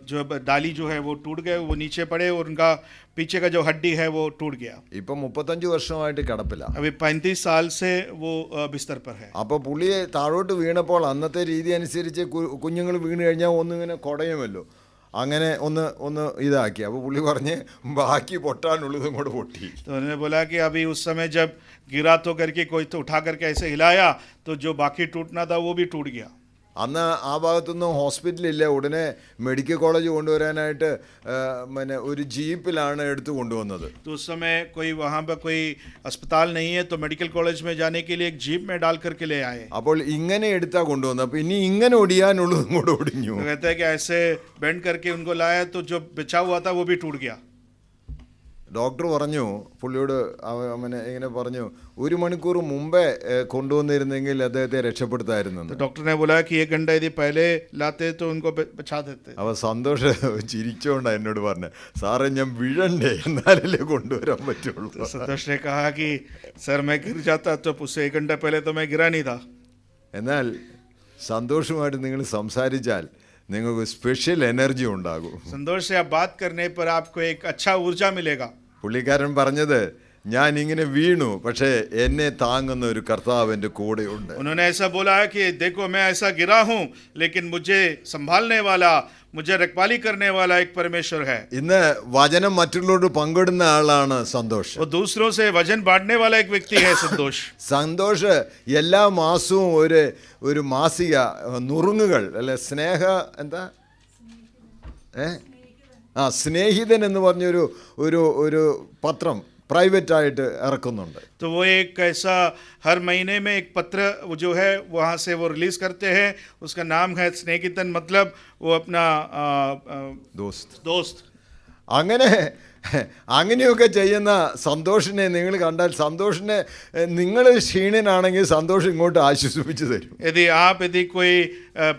जो डाली जो है वो टूट गए, वो नीचे पड़े और उनका पीछे का जो हड्डी है वो टूट गया. ഇപ്പം 35 വർഷമായിട്ട് കിടപ്പില്ല. अभी 35 साल से वो बिस्तर पर है. അപ്പോൾ പുള്ളിയെ താഴോട്ട് വീണപ്പോൾ അന്നത്തെ രീതി അനുസരിച്ച് കുഞ്ഞുങ്ങൾ വീണ് കഴിഞ്ഞാൽ ഒന്നിങ്ങനെ കുടയുമല്ലോ, അങ്ങനെ ഒന്ന് ഇതാക്കി. അപ്പോൾ പുള്ളി പറഞ്ഞ് ബാക്കി പൊട്ടാനുള്ളതും കൂടെ പൊട്ടി. तो उन्होंने बोला कि अभी उस समय जब गिरा तो करके कोई तो उठा करके ऐसे हिलाया तो जो बाकी टूटना था वो भी टूट गया. അന്ന് ആ ഭാഗത്തൊന്നും ഹോസ്പിറ്റലില്ല. ഉടനെ മെഡിക്കൽ കോളേജ് കൊണ്ടുവരാനായിട്ട് പിന്നെ ഒരു ജീപ്പിലാണ് എടുത്തു കൊണ്ടുവന്നത്. तो उस समय कोई वहाँ पर कोई अस्पताल नहीं है तो मेडिकल कॉलेज में जाने के लिए एक जीप में डाल करके ले आए. അപ്പോൾ ഇങ്ങനെ എടുത്താ കൊണ്ടുവന്നത്. അപ്പോൾ ഇനി ഇങ്ങനെ ഒടിയാനുള്ളതും കൂടെ ഒടിഞ്ഞു. तो कहते हैं कि ऐसे बेंड करके उनको लाया तो जो बिछा हुआ था वो भी टूट गया. ഡോക്ടർ പറഞ്ഞു പുള്ളിയോട്, അവനെ ഇങ്ങനെ പറഞ്ഞു, 1 മണിക്കൂർ മുമ്പേ കൊണ്ടുവന്നിരുന്നെങ്കിൽ അദ്ദേഹത്തെ രക്ഷപ്പെടുത്തായിരുന്നു. डॉक्टर ने बोला कि 1 घंटा यदि पहले लाते तो उनको बचा देते. അവ സന്തോഷം ചിരിച്ചോണ്ടാ എന്നോട് പറഞ്ഞു, സാറേ ഞാൻ വീഴണ്ടേ എന്നാലല്ലേ കൊണ്ടുവരാൻ പറ്റുള്ളൂ. संतोष ने कहा कि सर मैं गिर जाता तो उससे 1 घंटा पहले तो मैं गिरा नहीं था. എന്നാൽ സന്തോഷമായിട്ട് നിങ്ങൾ സംസാരിച്ചാൽ നിങ്ങൾക്ക് സ്പെഷ്യൽ എനർജി ഉണ്ടാകും. संतोष से आप बात करने पर आपको एक अच्छा ऊर्जा मिलेगा. പുള്ളിക്കാരൻ പറഞ്ഞത്, ഞാൻ ഇങ്ങനെ വീണു, പക്ഷേ എന്നെ താങ്ങുന്ന ഒരു കർത്താവ് എൻ്റെ കൂടെയുണ്ട്. उन्होंने ऐसा बोला है कि देखो मैं ऐसा गिरा हूँ लेकिन मुझे संभालने वाला, मुझे रखवाली करने वाला एक परमेश्वर है. ഇന്ന് വചനം മറ്റുള്ളവരോട് പങ്കിടുന്ന ആളാണ് സന്തോഷ്. वो दूसरों से वजन बांटने वाला एक व्यक्ति है संतोष. സന്തോഷ് എല്ലാ മാസവും ഒരു മാസിക നുറുങ്ങുകൾ അല്ലെ സ്നേഹിതൻ എന്ന് പറഞ്ഞൊരു ഒരു പത്രം പ്രൈവറ്റ് ആയിട്ട് ഇറക്കുന്നുണ്ട്. तो वो एक ऐसा हर महीने में एक पत्र जो है वहाँ से वो रिलीज करते हैं. उसका नाम है स्नेहितन, मतलब वो अपना ദോസ്ത്. दोस्त. അങ്ങനെയൊക്കെ ചെയ്യുന്ന സന്തോഷിനെ നിങ്ങൾ കണ്ടാൽ സന്തോഷിനെ, നിങ്ങൾ ക്ഷീണനാണെങ്കിൽ സന്തോഷം ഇങ്ങോട്ട് ആശ്വസിപ്പിച്ച് തരും. यदि कोई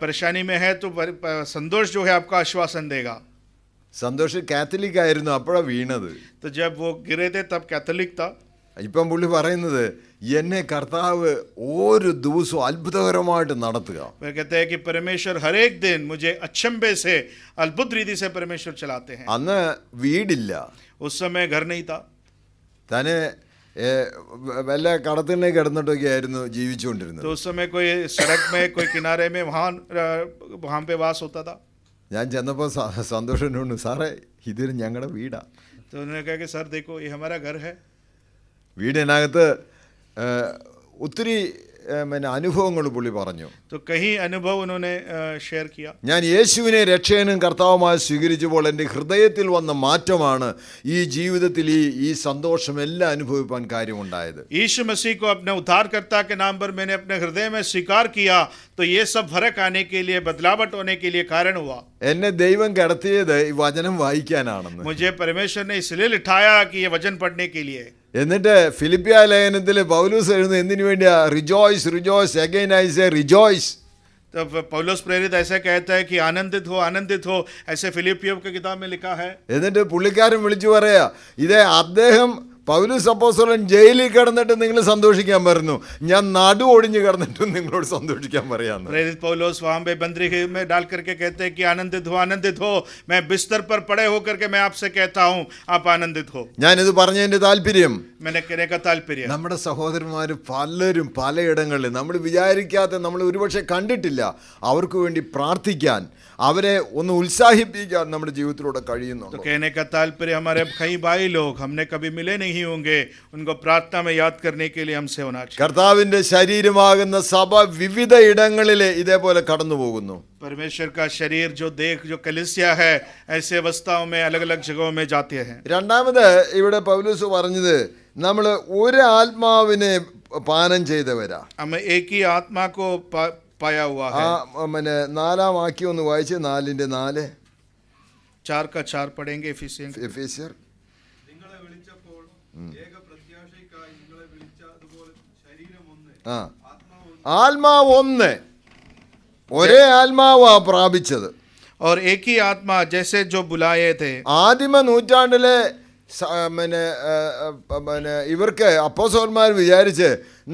परेशानी में है तो संतोष जो है आपको आश्वासन देगा. സന്തോഷ് കാത്തലിക് ആയിരുന്നു, അപ്പോഴാണ് വീണത്. तो जब वो गिरे थे तब कैथोलिक था. ഇപ്പം പുള്ളി പറയുന്നത് എന്നെ കർത്താവ് ഓരോ ദിവസവും അത്ഭുതകരമായിട്ട് നടത്തുക. वे कहते हैं कि परमेश्वर हर एक दिन मुझे अचंभे से अद्भुत रीति से परमेश्वर चलाते हैं. അന്ന് വീടില്ല, उस समय घर नहीं था. തന്നെ വല്ല കടത്തിണ്ണെ കിടന്നിട്ടൊക്കെ ആയിരുന്നു ജീവിച്ചുകൊണ്ടിരുന്നത്. तो उस समय कोई सड़क में कोई किनारे में वहाँ पे वास होता था. ഞാൻ ചെന്നപ്പോൾ സന്തോഷമുണ്ട്, സാറേ ഇതൊരു ഞങ്ങളുടെ വീടാ. तो उन्होंने कहा कि सर देखो ये हमारा घर है. വീടിനകത്ത് ഒത്തിരി അനുഭവങ്ങൾ പുള്ളി പറഞ്ഞു. तो कई अनुभव उन्होंने शेयर किया. ഞാൻ യേശുവിനെ രക്ഷകനും കർത്താവുമായി സ്വീകരിച്ചപ്പോൾ എൻ്റെ ഹൃദയത്തിൽ വന്ന മാറ്റമാണ് ഈ ജീവിതത്തിൽ ഈ സന്തോഷമെല്ലാം അനുഭവിപ്പാൻ കാര്യമുണ്ടായത്. यीशु मसीह को अपने उद्धारकर्ता के नाम पर मैंने अपने हृदय में स्वीकार किया तो ये सब फर्क आने के लिए, बदलावट होने के लिए कारण हुआ. എന്നെ ദൈവം കിടത്തിയത് ഈ വചനം വായിക്കാനാണെന്ന്. मुझे परमेश्वर ने इसलिए लिटाया कि ये वचन पढ़ने के लिए. എന്നിട്ട് ഫിലിപ്പിയ ലേഖനത്തിൽ പൗലോസ് എഴുതുന്നത് എന്തിനു വേണ്ടിയാ? Rejoice rejoice again I say rejoice. तब पौलुस प्रेरित ऐसे कहता है कि आनंदित हो ऐसे फिलिपियों की किताब में लिखा है. എന്നിട്ട് പുള്ളിക്കാരൻ വിളിച്ചു പറയാ, ഇതേ അദ്ദേഹം പൗലോസ് അപ്പോസ്തലൻ ജയിലിൽ കിടന്നിട്ട് നിങ്ങൾ സന്തോഷിക്കാൻ പറഞ്ഞു, ഞാൻ നടു ഒടിഞ്ഞു കിടന്നിട്ടും നിങ്ങളോട് സന്തോഷിക്കാൻ പറയാന്ന്. प्रेरित पौलुस वहाँ पे बंदीगृह में डाल करके कहते हैं कि आनंदित हो, मैं बिस्तर पर पड़े होकर के मैं आपसे कहता हूँ आप आनंदित हो. ഞാനിത് പറഞ്ഞതിന്റെ താല്പര്യം, मैंने कहने का ताल्पर्य നമ്മുടെ സഹോദരന്മാർ പലരും പലയിടങ്ങളിൽ നമ്മൾ വിചാരിക്കാത്ത, നമ്മൾ ഒരുപക്ഷെ കണ്ടിട്ടില്ല, അവർക്ക് വേണ്ടി പ്രാർത്ഥിക്കാൻ, അവരെ ഒന്ന് ഉത്സാഹിപ്പിക്കാൻ നമ്മുടെ ജീവിതത്തിലൂടെ കഴിയുന്നു. तो कहने का ताल्पर्य हमारे कई भाई लोग हमने कभी मिले नहीं होंगे, उनको प्रार्थना में याद करने के लिए हमसे होना चाहिए. കർത്താവിന്റെ ശരീരമാകുന്ന സഭ വിവിധ ഇടങ്ങളിൽ ഇതേപോലെ കടന്നു പോകുന്നു. परमेश्वर का शरीर जो कलीसिया है ऐसे अवस्थाओं में अलग अलग जगहों में जाते हैं. രണ്ടാമത് ഇവിടെ പൗലോസ് പറഞ്ഞത് നമ്മൾ ഒരു ആത്മാവിനെ പാനം ചെയ്തവരാ. हम एक ही आत्मा को पाया हुआ है. നാലാം വാക്യം ഒന്ന് വായിച്ച്, 4:4 4 का 4 पढ़ेंगे. എഫേസ്യർ. ആത്മാവ് ഒന്ന്, ഒരേ ആത്മാവാ പ്രാപിച്ചത്. और एक ही आत्मा जैसे जो बुलाए थे. ആദിമ നൂറ്റാണ്ടിലെ ഇവർക്ക് അപ്പോസ്തലന്മാർ വിചാരിച്ച്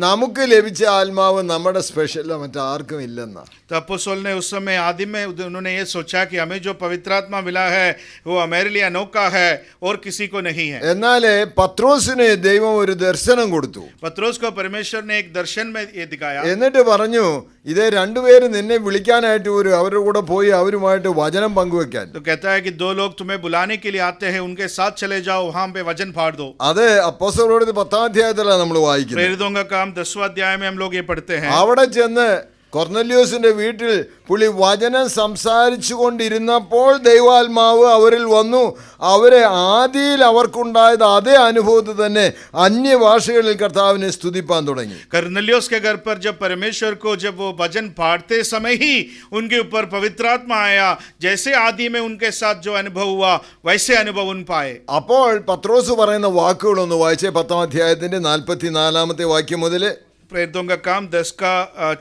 നമുക്ക് ലഭിച്ച ആത്മാവ് നമ്മുടെ സ്പെഷ്യൽ, മറ്റാർക്കും ഇല്ലെന്നാ. तो अपोस्तल ने उस समय आदि में उन्होंने ये सोचा कि हमें जो पवित्र आत्मा मिला है वो हमारे लिए अनोखा है और किसी को नहीं है. എന്നാൽ പത്രോസിന് ദൈവം ഒരു ദർശനം കൊടുത്തു. पत्रोस को परमेश्वर ने एक दर्शन में ये दिखाया. എന്നിട്ട് പറഞ്ഞു, ഇതേ രണ്ടുപേരും നിന്നെ വിളിക്കാനായിട്ട് അവരുടെ കൂടെ പോയി അവരുമായിട്ട് വചനം പങ്കുവെക്കാൻ. तो कहता है कि 2 लोग तुम्हें बुलाने के लिए आते हैं, उनके साथ चले जाओ, वहां पे वचन फाड़ दो. അത് അപ്പോസ്തലരുടെ 10-ാം അധ്യായത്തിലാണ് നമ്മൾ वाയിക്കുന്നത്. प्रेरितों का काम 10वां अध्याय में हम लोग ये पढ़ते हैं. അവിടെ ചെന്ന് കൊർന്നല്യോസിന്റെ വീട്ടിൽ പുള്ളി വചനം സംസാരിച്ചു കൊണ്ടിരുന്നപ്പോൾ ദൈവാത്മാവ് അവരിൽ വന്നു. അവരെ ആദിയിൽ അവർക്കുണ്ടായത് അതേ അനുഭവത്തിൽ തന്നെ അന്യഭാഷകളിൽ കർത്താവിനെ സ്തുതിപ്പാൻ തുടങ്ങി. कर्नेलियुस के घर पर जब परमेश्वर को जब वो भजन फाड़ते समय ही उनके ऊपर पवित्र आत्मा आया. जैसे आदि में उनके साथ जो अनुभव हुआ वैसे अनुभव उन पाए. അപ്പോൾ പത്രോസ് പറയുന്ന വാക്കുകളൊന്ന് വായിച്ചേ, 10-ാം അധ്യായത്തിന്റെ 44-ാമത്തെ വാക്യം മുതൽ. प्रेरितों का काम 10 का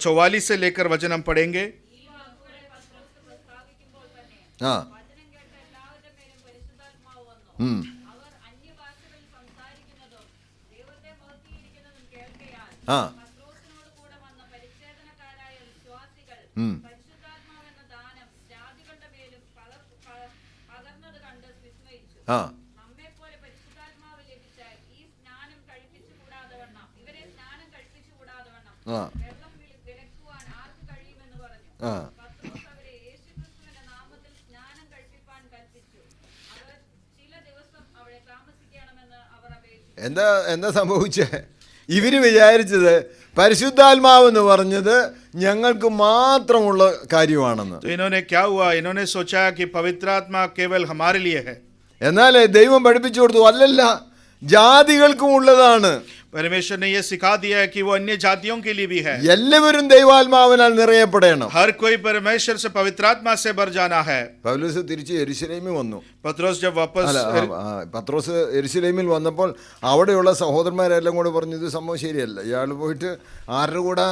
44 से लेकर वचन हम पढ़ेंगे. हाँ. हाँ. हाँ. हाँ. हाँ. എന്താ സംഭവിച്ചേ? ഇവര് വിചാരിച്ചത് പരിശുദ്ധാത്മാവെന്ന് പറഞ്ഞത് ഞങ്ങൾക്ക് മാത്രമുള്ള കാര്യമാണെന്ന്. तो इन्होंने क्या हुआ, इन्होंने सोचा कि पवित्र आत्मा केवल हमारे लिए है. എന്നാൽ ദൈവം പഠിപ്പിച്ചു കൊടുത്തു, അല്ലല്ല, ജാതികൾക്കും ഉള്ളതാണ്. परमेश्वर ने ये सिखा दिया है कि वो अन्य जातियों के लिए भी है। എല്ലാവരും ദൈവാത്മാവിനാൽ നിറയപ്പെടണം. हर कोई परमेश्वर से पवित्र आत्मा से भर जाना है। പൗലോസ് തിരിച്ച് യെരുശലേമിൽ വന്നു. पत्रोस जब वापस പത്രോസ് യെരുശലേമിൽ വന്നപ്പോൾ അവിടെയുള്ള സഹോദരന്മാരെല്ലാം കൂടെ പറഞ്ഞു, ഇത് സംഭവം ശരിയല്ല, ഇയാൾ പോയിട്ട് ആരുടെ കൂടെ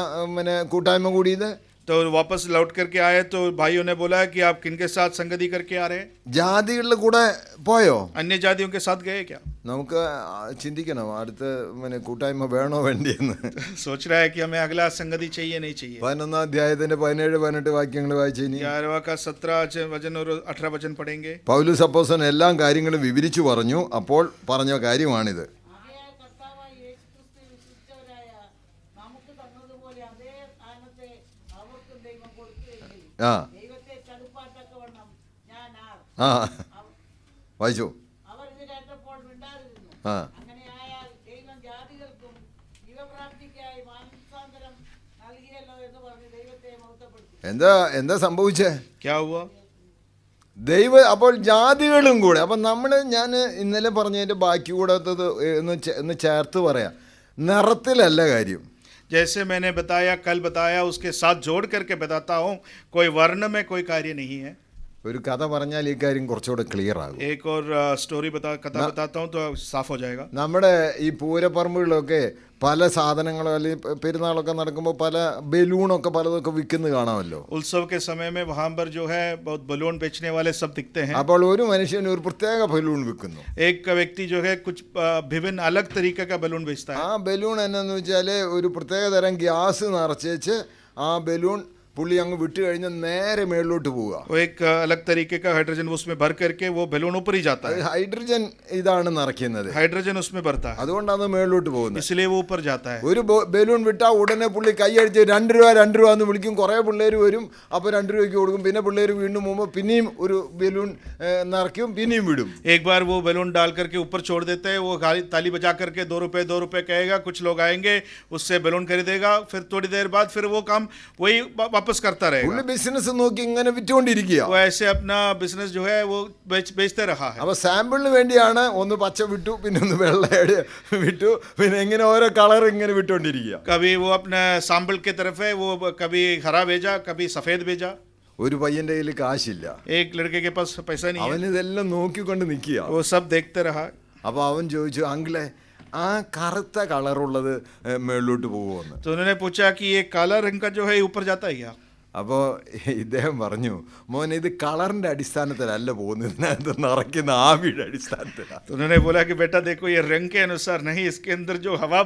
കൂട്ടായ്മ കൂടിയത്? तो वापस लौट करके आए तो भाइयों ने बोला कि आप किनके साथ संगति करके आ रहे हैं? ജാതികളുടെ കൂടെ പോയോ? अन्य जातियों के साथ गए क्या? നമുക്ക് ചിന്തിക്കണം, അടുത്ത് കൂട്ടായ്മ വേണോ വേണ്ടിയെന്ന്. सोच रहा है कि हमें अगला संगति चाहिए नहीं चाहिए। 11 അധ്യായത്തിന്റെ 17-18 വാക്യങ്ങൾ വായിച്ചു. 11 का 17 वचन और 18 वचन पढ़ेंगे। പൗലോസ് അപ്പോസ്തലൻ എല്ലാ കാര്യങ്ങളും വിവരിച്ചു പറഞ്ഞു. അപ്പോൾ പറഞ്ഞ കാര്യമാണിത്. ആ ആ വായിച്ചു. ആ എന്താ സംഭവിച്ചേ? क्या हुआ? അപ്പോൾ ജാതികളും കൂടെ. അപ്പം ഞാൻ ഇന്നലെ പറഞ്ഞതിൻ്റെ ബാക്കി കൂടാത്തത് ഒന്ന് ചേർത്ത് പറയാം. നിറത്തിലല്ല കാര്യം. जैसे मैंने बताया, कल बताया, उसके साथ जोड़ करके बताता हूँ, कोई वर्ण में कोई कार्य नहीं है। ഒരു കഥ പറഞ്ഞാൽ ഈ കാര്യം കുറച്ചുകൂടെ ക്ലിയർ ആകും. एक और स्टोरी कथा बताता हूँ तो साफ हो जाएगा। നമ്മുടെ ഈ പൂരപ്പറമ്പുകളിലൊക്കെ പല സാധനങ്ങളും അല്ലെങ്കിൽ പെരുന്നാളൊക്കെ നടക്കുമ്പോൾ പല ബലൂണൊക്കെ പലതൊക്കെ വിൽക്കുന്നത് കാണാമല്ലോ. उत्सव के समय में वहाँ पर जो है बहुत बलून बेचने वाले सब दिखते हैं। അപ്പോൾ ഒരു മനുഷ്യൻ ഒരു പ്രത്യേക ബലൂൺ വിൽക്കുന്നു. एक व्यक्ति जो है कुछ विभिन्न अलग तरीके का बलून बेचता है। ആ ബലൂൺ എന്നാന്ന് വെച്ചാൽ ഒരു പ്രത്യേക തരം ഗ്യാസ് നിറച്ചേച്ച് ആ ബലൂൺ പുള്ളി അങ്ങ് വിട്ട് കഴിഞ്ഞ് നേരെ മേളിലോട്ട് പോവുക. वो एक अलग तरीके का हाइड्रोजन उसमें भर करके वो बलून ऊपर ही जाता है। ഹൈഡ്രജൻ ഇതാണ് നിറയ്ക്കുന്നത്. हाइड्रोजन उसमें भरता है, അതുകൊണ്ടാണ് മേളിലോട്ട് പോകുന്നത്. इसलिए वो ऊपर जाता है। ഒരു ബലൂൺ വിട്ടാൽ ഉടനെ പുള്ളി കൈയടിച്ച് 2 രൂപ 2 രൂപ എന്ന് വിളിക്കും. കുറേ പിള്ളേർ വരും, അപ്പോൾ 2 രൂപയ്ക്ക് കൊടുക്കും. പിന്നെ പിള്ളേർ വീണ്ടും പോകുമ്പോൾ പിന്നെയും ഒരു ബലൂൺ നിറയ്ക്കും, പിന്നെയും വിടും. एक बार वो बलून डाल करके ऊपर छोड़ देते हैं, वो ताली बजा करके 2 रुपए कहेगा, कुछ लोग आएंगे, उससे बलून खरीदेगा, फिर थोड़ी देर बाद फिर वो काम वही वापस करता रहेगा। പുള്ളി ബിസിനസ് നോക്കി ഇങ്ങനെ വിറ്റുകൊണ്ടിരിക്കുക. वो ऐसे अपना बिजनेस जो है वो बेचते रहा है। അപ്പോൾ സാമ്പിളിന് വേണ്ടിയാണ് ഒന്ന് പച്ച വിട്ടു, പിന്നെ ഒന്ന് വെള്ള വിട്ടു, പിന്നെ ഇങ്ങനെ ഓരോ കളർ ഇങ്ങനെ വിട്ടുകൊണ്ടിരിക്കുക. कभी वो अपने सैंपल की तरफ है, वो कभी हरा भेजा, कभी सफेद भेजा। ഒരു പയ്യന്റെ കയ്യിൽ കാശില്ല. एक लड़के के पास पैसा नहीं है, അവൻ ഇതെല്ലാം നോക്കിക്കൊണ്ട് നിൽക്കുക. वो सब देखते रहा। അപ്പോൾ അവൻ ചോദിച്ചു, അങ്കിളെ ആ കറുത്ത കളറുള്ളത് മേളിലോട്ട് പോകുമെന്ന്. तो उन्होंने पूछा कि ये काला रंग का जो है ऊपर जाता है क्या? അപ്പോൾ ഇദ്ദേഹം പറഞ്ഞു, മോനെ ഇത് കളറിൻ്റെ അടിസ്ഥാനത്തിലല്ല പോകുന്നത്, ഇതിനകത്ത് നിറയ്ക്കുന്ന ആവിയുടെ അടിസ്ഥാനത്തിലാണ്. तो उन्होंने बोला कि बेटा देखो, ये रंग के अनुसार नहीं, इसके अंदर जो हवा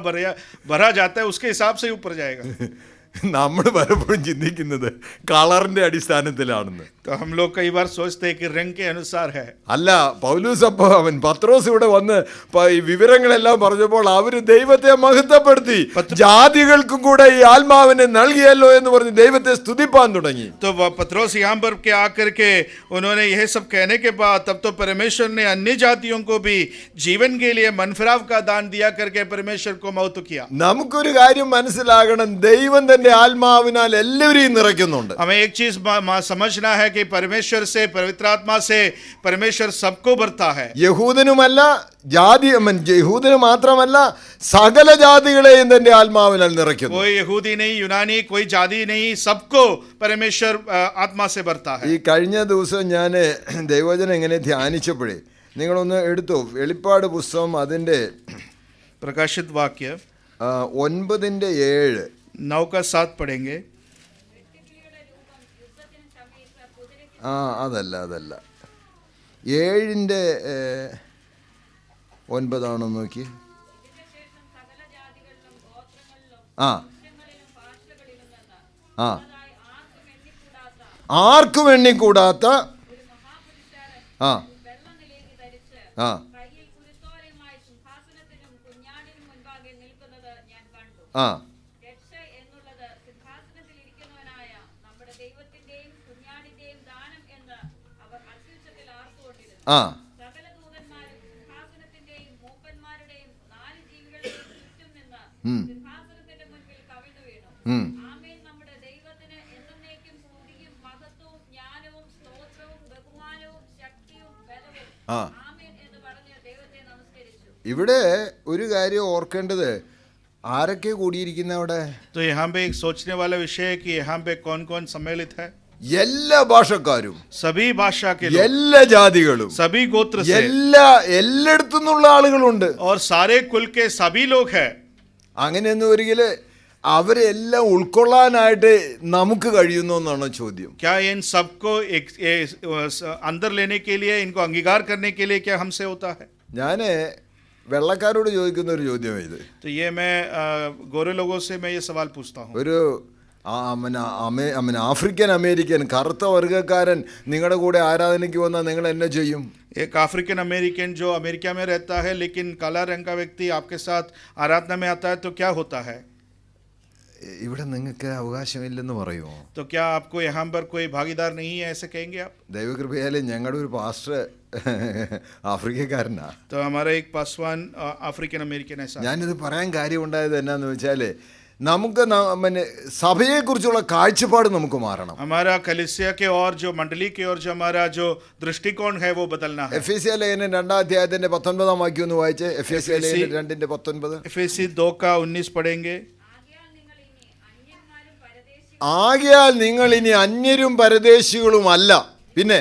भरा जाता है उसके हिसाब से ही ऊपर जाएगा। നമ്മൾ പലപ്പോഴും ചിന്തിക്കുന്നത് കളറിന്റെ അടിസ്ഥാനത്തിലാണെന്ന്. तो हम लोग कई बार सोचते हैं कि रंग के अनुसार है। അല്ല, പൗലോസ് പത്രോസ് ഇവിടെ വന്ന് ഈ വിവരങ്ങളെല്ലാം പറഞ്ഞപ്പോൾ അവര് ദൈവത്തെ മഹത്വപ്പെടുത്തി, ജാതികൾക്കും കൂടെ ഈ ആത്മാവിനെ നൽകിയല്ലോ എന്ന് പറഞ്ഞ് ദൈവത്തെ സ്തുതിപ്പാൻ തുടങ്ങി. तो पत्रोस यहाँ पर के आकर के उन्होंने यह सब कहने के बाद तब तो परमेश्वर ने अन्य जातियों को भी जीवन के लिए मनफिराव का दान दिया करके परमेश्वर को महत्व किया। നമുക്കൊരു കാര്യം മനസ്സിലാകണം, ദൈവം തന്റെ ആത്മാവിനാൽ എല്ലാവരെയും നിറയ്ക്കുന്നുണ്ട്. हमें एक चीज समझना है कि परमेश्वर से, पवित्र आत्मा से परमेश्वर सबको भरता है। യഹൂദനുമല്ല, യഹൂദന് മാത്രമല്ല, സകല ജാതികളെയും തന്റെ ആത്മാവിനാൽ നിറയ്ക്കുന്നു. कोई यहूदी नहीं, यूनानी, कोई जाति नहीं, सबको परमेश्वर आत्मा से भरता है। ഈ കഴിഞ്ഞ ദിവസം ഞാൻ ദൈവവചനം ഇങ്ങനെ ധ്യാനിച്ചപ്പോഴേ നിങ്ങളൊന്ന് എടുത്തു, വെളിപ്പാട് പുസ്തകം അതിൻ്റെ प्रकाशित वाक्य 9:7. 9 का 7 पढ़ेंगे। അതല്ല 7:9 നോക്കി. ആർക്കും എണ്ണിക്കൂടാത്ത ആ ആ ആ ഇവിടെ ഒരു കാര്യം ഓർക്കേണ്ടത്, ആരൊക്കെ കൂടിയിരിക്കുന്ന അവിടെ? तो यहाँ पे एक सोचने वाला विषय है कि यहाँ पे कौन कौन सम्मिलित है। എല്ലാ ഭാഷക്കാരും, सभी भाषा के लोग, എല്ലാ ജാതികളും, सभी गोत्र से എല്ലായിടത്തു നിന്നുള്ള ആളുകളുണ്ട്. और सारे कुल के सभी लोग हैं। അങ്ങനെയൊന്നും ഒരിക്കലും അവരെല്ലാം ഉൾക്കൊള്ളാനായിട്ട് നമുക്ക് കഴിയുന്നു എന്നാണ് ചോദ്യം. क्या इन सबको अंदर लेने के लिए, इनको अंगीकार करने के लिए क्या हमसे होता है? ഞാൻ വെള്ളക്കാരോട് ചോദിക്കുന്ന ഒരു ചോദ്യം ഇത്. तो ये मैं गोरे लोगों से मैं ये सवाल पूछता हूँ। ഒരു ആഫ്രിക്കൻ അമേരിക്കൻ കറുത്ത വർഗ്ഗക്കാരൻ നിങ്ങളുടെ കൂടെ ആരാധനയ്ക്ക് വന്നാൽ നിങ്ങൾ എന്നെ ചെയ്യും? एक अफ्रीकन अमेरिकन जो अमेरिका में रहता है लेकिन काला रंग का व्यक्ति आपके साथ आराधना में आता है तो क्या होता है? ഇവിടെ നിങ്ങൾക്ക് അവകാശമില്ലെന്ന് പറയുമോ? तो क्या आपको यहाँ पर कोई भागीदार नहीं है, ऐसे कहेंगे आप? ദൈവകൃപയാലെ ഞങ്ങളുടെ ഒരു പാസ്റ്റർ ആഫ്രിക്കക്കാരനാ. तो हमारा एक पासवान अफ्रीकन अमेरिकन ऐसा। ഞാനിത് പറയാൻ കാര്യമുണ്ടായത് എന്നാന്ന് വെച്ചാൽ നമുക്ക് സഭയെക്കുറിച്ചുള്ള കാഴ്ചപ്പാട് നമുക്ക് മാറണം. हमारा कलीसिया के और जो मंडली के और जो हमारा जो दृष्टिकोण है वो बदलना है। എഫേസ്യ ലേഖനം 2-ാം 19 വാക്യം ഒന്ന് വായിച്ചേ. എഫേസ്യ ലേഖനം 2:19. एफेसी 2:19 पढ़ेंगे। ആകയാൽ നിങ്ങൾ ഇനി അന്യരും പരദേശികളുമല്ല, പിന്നെ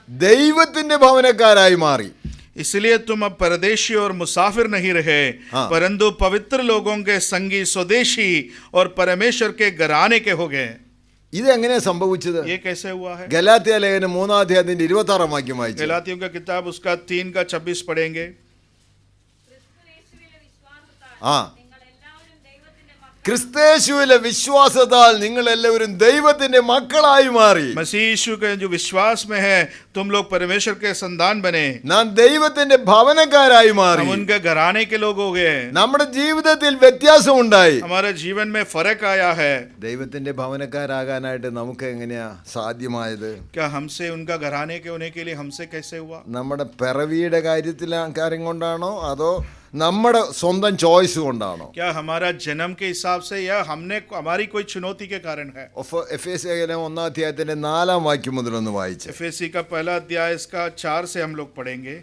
ദൈവത്തിന്റെ ഭവനക്കാരായി മാറി. इसलिए तुम अब परदेशी और मुसाफिर नहीं रहे, परंतु पवित्र लोगों के संगी, स्वदेशी और परमेश्वर के घराने के हो गए। ഇതെങ്ങനെയാ സംഭവിച്ചത്? ये कैसे हुआ है? ഗലാത്യ ലേഖനം 3-ാം 26 വാക്യം വായിച്ചു. गलातियों का किताब उसका 3:26 पढ़ेंगे। ക്രിസ്തയേശുവിലെ വിശ്വാസത്താൽ നിങ്ങൾ എല്ലാവരും ദൈവത്തിന്റെ മക്കളായി മാറി. मसीह यीशु के जो विश्वास में है तुम लोग परमेश्वर के संतान बने। നാം ദൈവത്തിന്റെ ഭവനക്കാരായി മാറി. हम उनके घराने के लोग हो गए। നമ്മുടെ ജീവിതത്തിൽ വ്യത്യാസം ഉണ്ടായി. हमारे जीवन में फर्क आया है। ദൈവത്തിന്റെ ഭവനക്കാരാകാനായിട്ട് നമുക്ക് എങ്ങനെയാ സാധ്യമായത്? क्या हमसे उनका घराने के होने के लिए हमसे कैसे हुआ? നമ്മുടെ പിറവിയുടെ കാര്യം കൊണ്ടാണോ അതോ നമ്മുടെ സ്വന്തം ചോയ്സ് കൊണ്ടാണോ? क्या हमारा जन्म के हिसाब से या हमने हमारी कोई चुनौती के कारण है? എഫേസ്യ ലേഖനം 1-ാം 4 വാക്യം മുതൽ ഒന്ന് വായിച്ചു. एफेसी का पहला अध्याय इसका 4 से हम लोग पढ़ेंगे।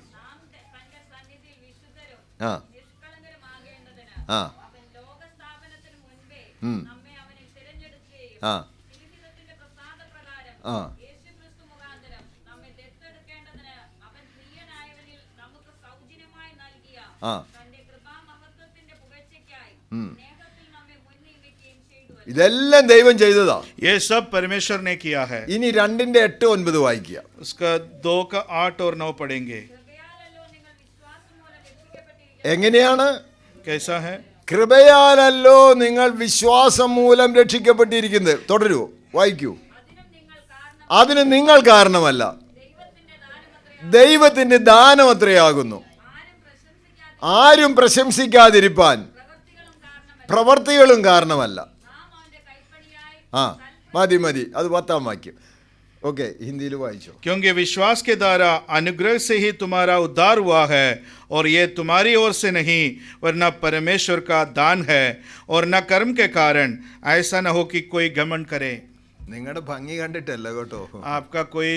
ഇതെല്ലാം ദൈവം ചെയ്തതാ. ये सब परमेश्वर ने किया है। ഇനി 2:8-9 വായിക്കുക. उसका 2:8 और 9 पढ़ेंगे। എങ്ങനെയാണ്? कैसा है? കൃപയാലല്ലോ നിങ്ങൾ വിശ്വാസം മൂലം രക്ഷിക്കപ്പെട്ടിരിക്കുന്നത്. തുടരൂ, വായിക്കൂ. അതിന് നിങ്ങൾ കാരണമല്ല, ദൈവത്തിന്റെ ദാനം അത്രയാകുന്നു. ആരും പ്രശംസിക്കാതിരിപ്പാൻ പ്രവർത്തികളും കാരണമല്ല. മതി അത് 10-ാം വാക്യം. ओके, हिंदी लो वाइचो। क्योंकि विश्वास के द्वारा अनुग्रह से ही तुम्हारा उद्धार हुआ है, और ये तुम्हारी ओर से नहीं वरना परमेश्वर का दान है, और न कर्म के कारण, ऐसा न हो कि कोई घमंड करे। നിങ്ങളുടെ ഭംഗി കണ്ടിട്ടല്ല കേട്ടോ, आपका कोई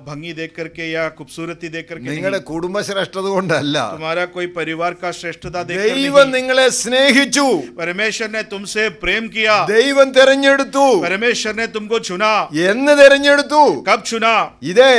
भंगी देख करके या खूबसूरती देख करके, നിങ്ങളുടെ കുടുംബശ്രേഷ്ഠത കൊണ്ടല്ല, तुम्हारा कोई परिवार का श्रेष्ठता देख कर ദൈവം नहीं। നിങ്ങളെ സ്നേഹിച്ചു, परमेश्वर ने तुमसे प्रेम किया, ദൈവം തിരഞ്ഞെടുത്തു. परमेश्वर ने तुमको चुना। എന്ന് തിരഞ്ഞെടുത്തു? कब चुना? ഇതേ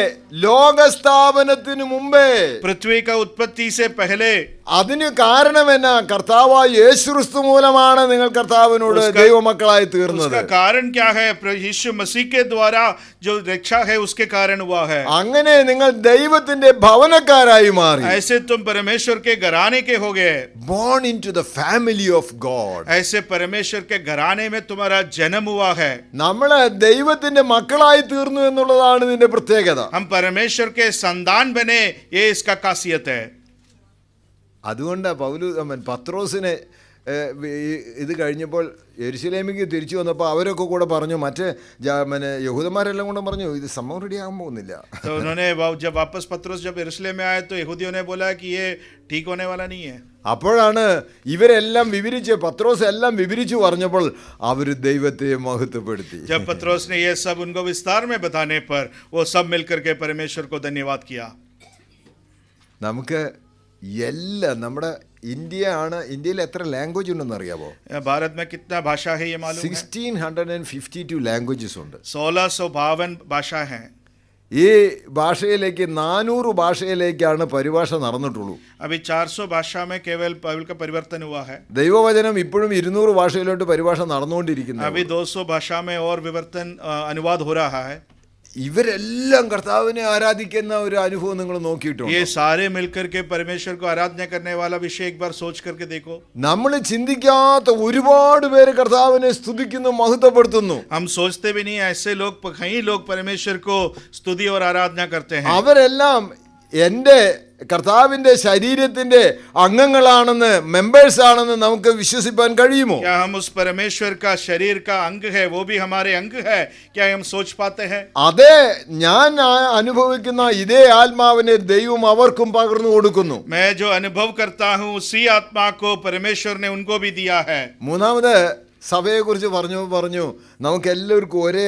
ലോകസ്ഥാപനത്തിനു മുമ്പേ, पृथ्वी का उत्पत्ति से पहले। അതിന് കാരണം എന്നാ? കർത്താവായ യേശുക്രിസ്തു മൂലമാണ് നിങ്ങൾ കർത്താവിനോട് ദൈവമക്കളായി തീർന്നത്. उसका कारण क्या है? यीशु मसीह के द्वारा जो रक्षा है उसके कारण हुआ है। അങ്ങനെ നിങ്ങൾ ദൈവത്തിന്റെ ഭവനക്കാരായി മാറി. ऐसे तुम परमेश्वर के घराने के हो गए। Born into the family of God. ऐसे परमेश्वर के घराने में तुम्हारा जन्म हुआ है। നമ്മള് ദൈവത്തിന്റെ മക്കളായി തീർന്നു എന്നുള്ളതാണ് ഇതിന്റെ പ്രത്യേകത. हम परमेश्वर के संतान बने, ये इसका खासियत है। അതുകൊണ്ടാണ് പത്രോസിനെ ഇത് കഴിഞ്ഞപ്പോൾ യെരുശലേമിലേക്ക് തിരിച്ചു വന്നപ്പോൾ അവരൊക്കെ കൂടെ പറഞ്ഞു, മറ്റേ യഹൂദന്മാരെല്ലാം കൂടെ പറഞ്ഞു, ഇത് സംഭവം റെഡി ആകാൻ പോകുന്നില്ല. तो उन्होंने जब वापस पत्रोस जब यरूशलेम में आए तो यहूदियों ने बोला कि ये ठीक होने वाला नहीं है। അപ്പോഴാണ് ഇവരെല്ലാം വിവരിച്ച്, പത്രോസ് എല്ലാം വിവരിച്ചു പറഞ്ഞപ്പോൾ അവർ ദൈവത്തെ മഹത്വപ്പെടുത്തി. जब पत्रोस ने ये सब उनको विस्तार में बताने पर वो सब मिलकर के परमेश्वर को धन्यवाद किया। നമുക്ക് എല്ലാം നമ്മുടെ ഇന്ത്യയിൽ എത്ര ലാംഗ്വേജ് ഉണ്ടെന്ന് അറിയാമോ? भारत में कितना भाषा है ये मालूम है? 1652 ലാംഗ്വേജസ് ഉണ്ട്. 1652 भाषा है. ഈ ഭാഷയിലേക്ക് 400 ഭാഷയിലേക്കാണ് പരിഭാഷ നടന്നിട്ടുള്ളൂ. अभी 400 भाषा में केवल बाइबल का परिवर्तन हुआ है. ദൈവവചനം ഇപ്പോഴും 200 ഭാഷയിലോട്ട് പരിഭാഷ നടന്നുകൊണ്ടിരിക്കുന്നു. अभी 200 भाषा में और विवर्तन अनुवाद हो रहा है. ഇവരെല്ലാം കർത്താവിനെ ആരാധിക്കുന്ന ഒരു അനുഭവം നിങ്ങൾ നോക്കിയിട്ടുണ്ടോ? ये सारे मिलकर के परमेश्वर को आराधना करने वाला विषय एक बार सोच करके देखो. നമ്മൾ ചിന്തിക്കാത്ത ഒരുപാട് പേര് കർത്താവിനെ സ്തുതിക്കുന്നു, മഹത്വപ്പെടുത്തുന്നു. हम सोचते भी नहीं ऐसे लोग, कई लोग परमेश्वर को स्तुति और आराधना करते हैं. അവരെല്ലാം എൻ്റെ കർത്താവിൻ്റെ ശരീരത്തിൻ്റെ അംഗങ്ങളാണെന്ന്, മെമ്പേഴ്സ് ആണെന്ന് നമുക്ക് വിശ്വസിപ്പാൻ കഴിയുമോ? क्या हम उस परमेश्वर का शरीर का अंग है, वो भी हमारे अंग है, क्या हम सोच पाते हैं? അതേ ഞാൻ അനുഭവിക്കുന്ന ഇതേ ആത്മാവിനെ ദൈവം അവർക്കും പകർന്നു കൊടുക്കുന്നു. मैं जो अनुभव करता हूँ उसी आत्मा को परमेश्वर ने उनको भी दिया है. മൂന്നാമത് സഭയെക്കുറിച്ച് പറഞ്ഞു നമുക്ക് എല്ലാവർക്കും ഒരേ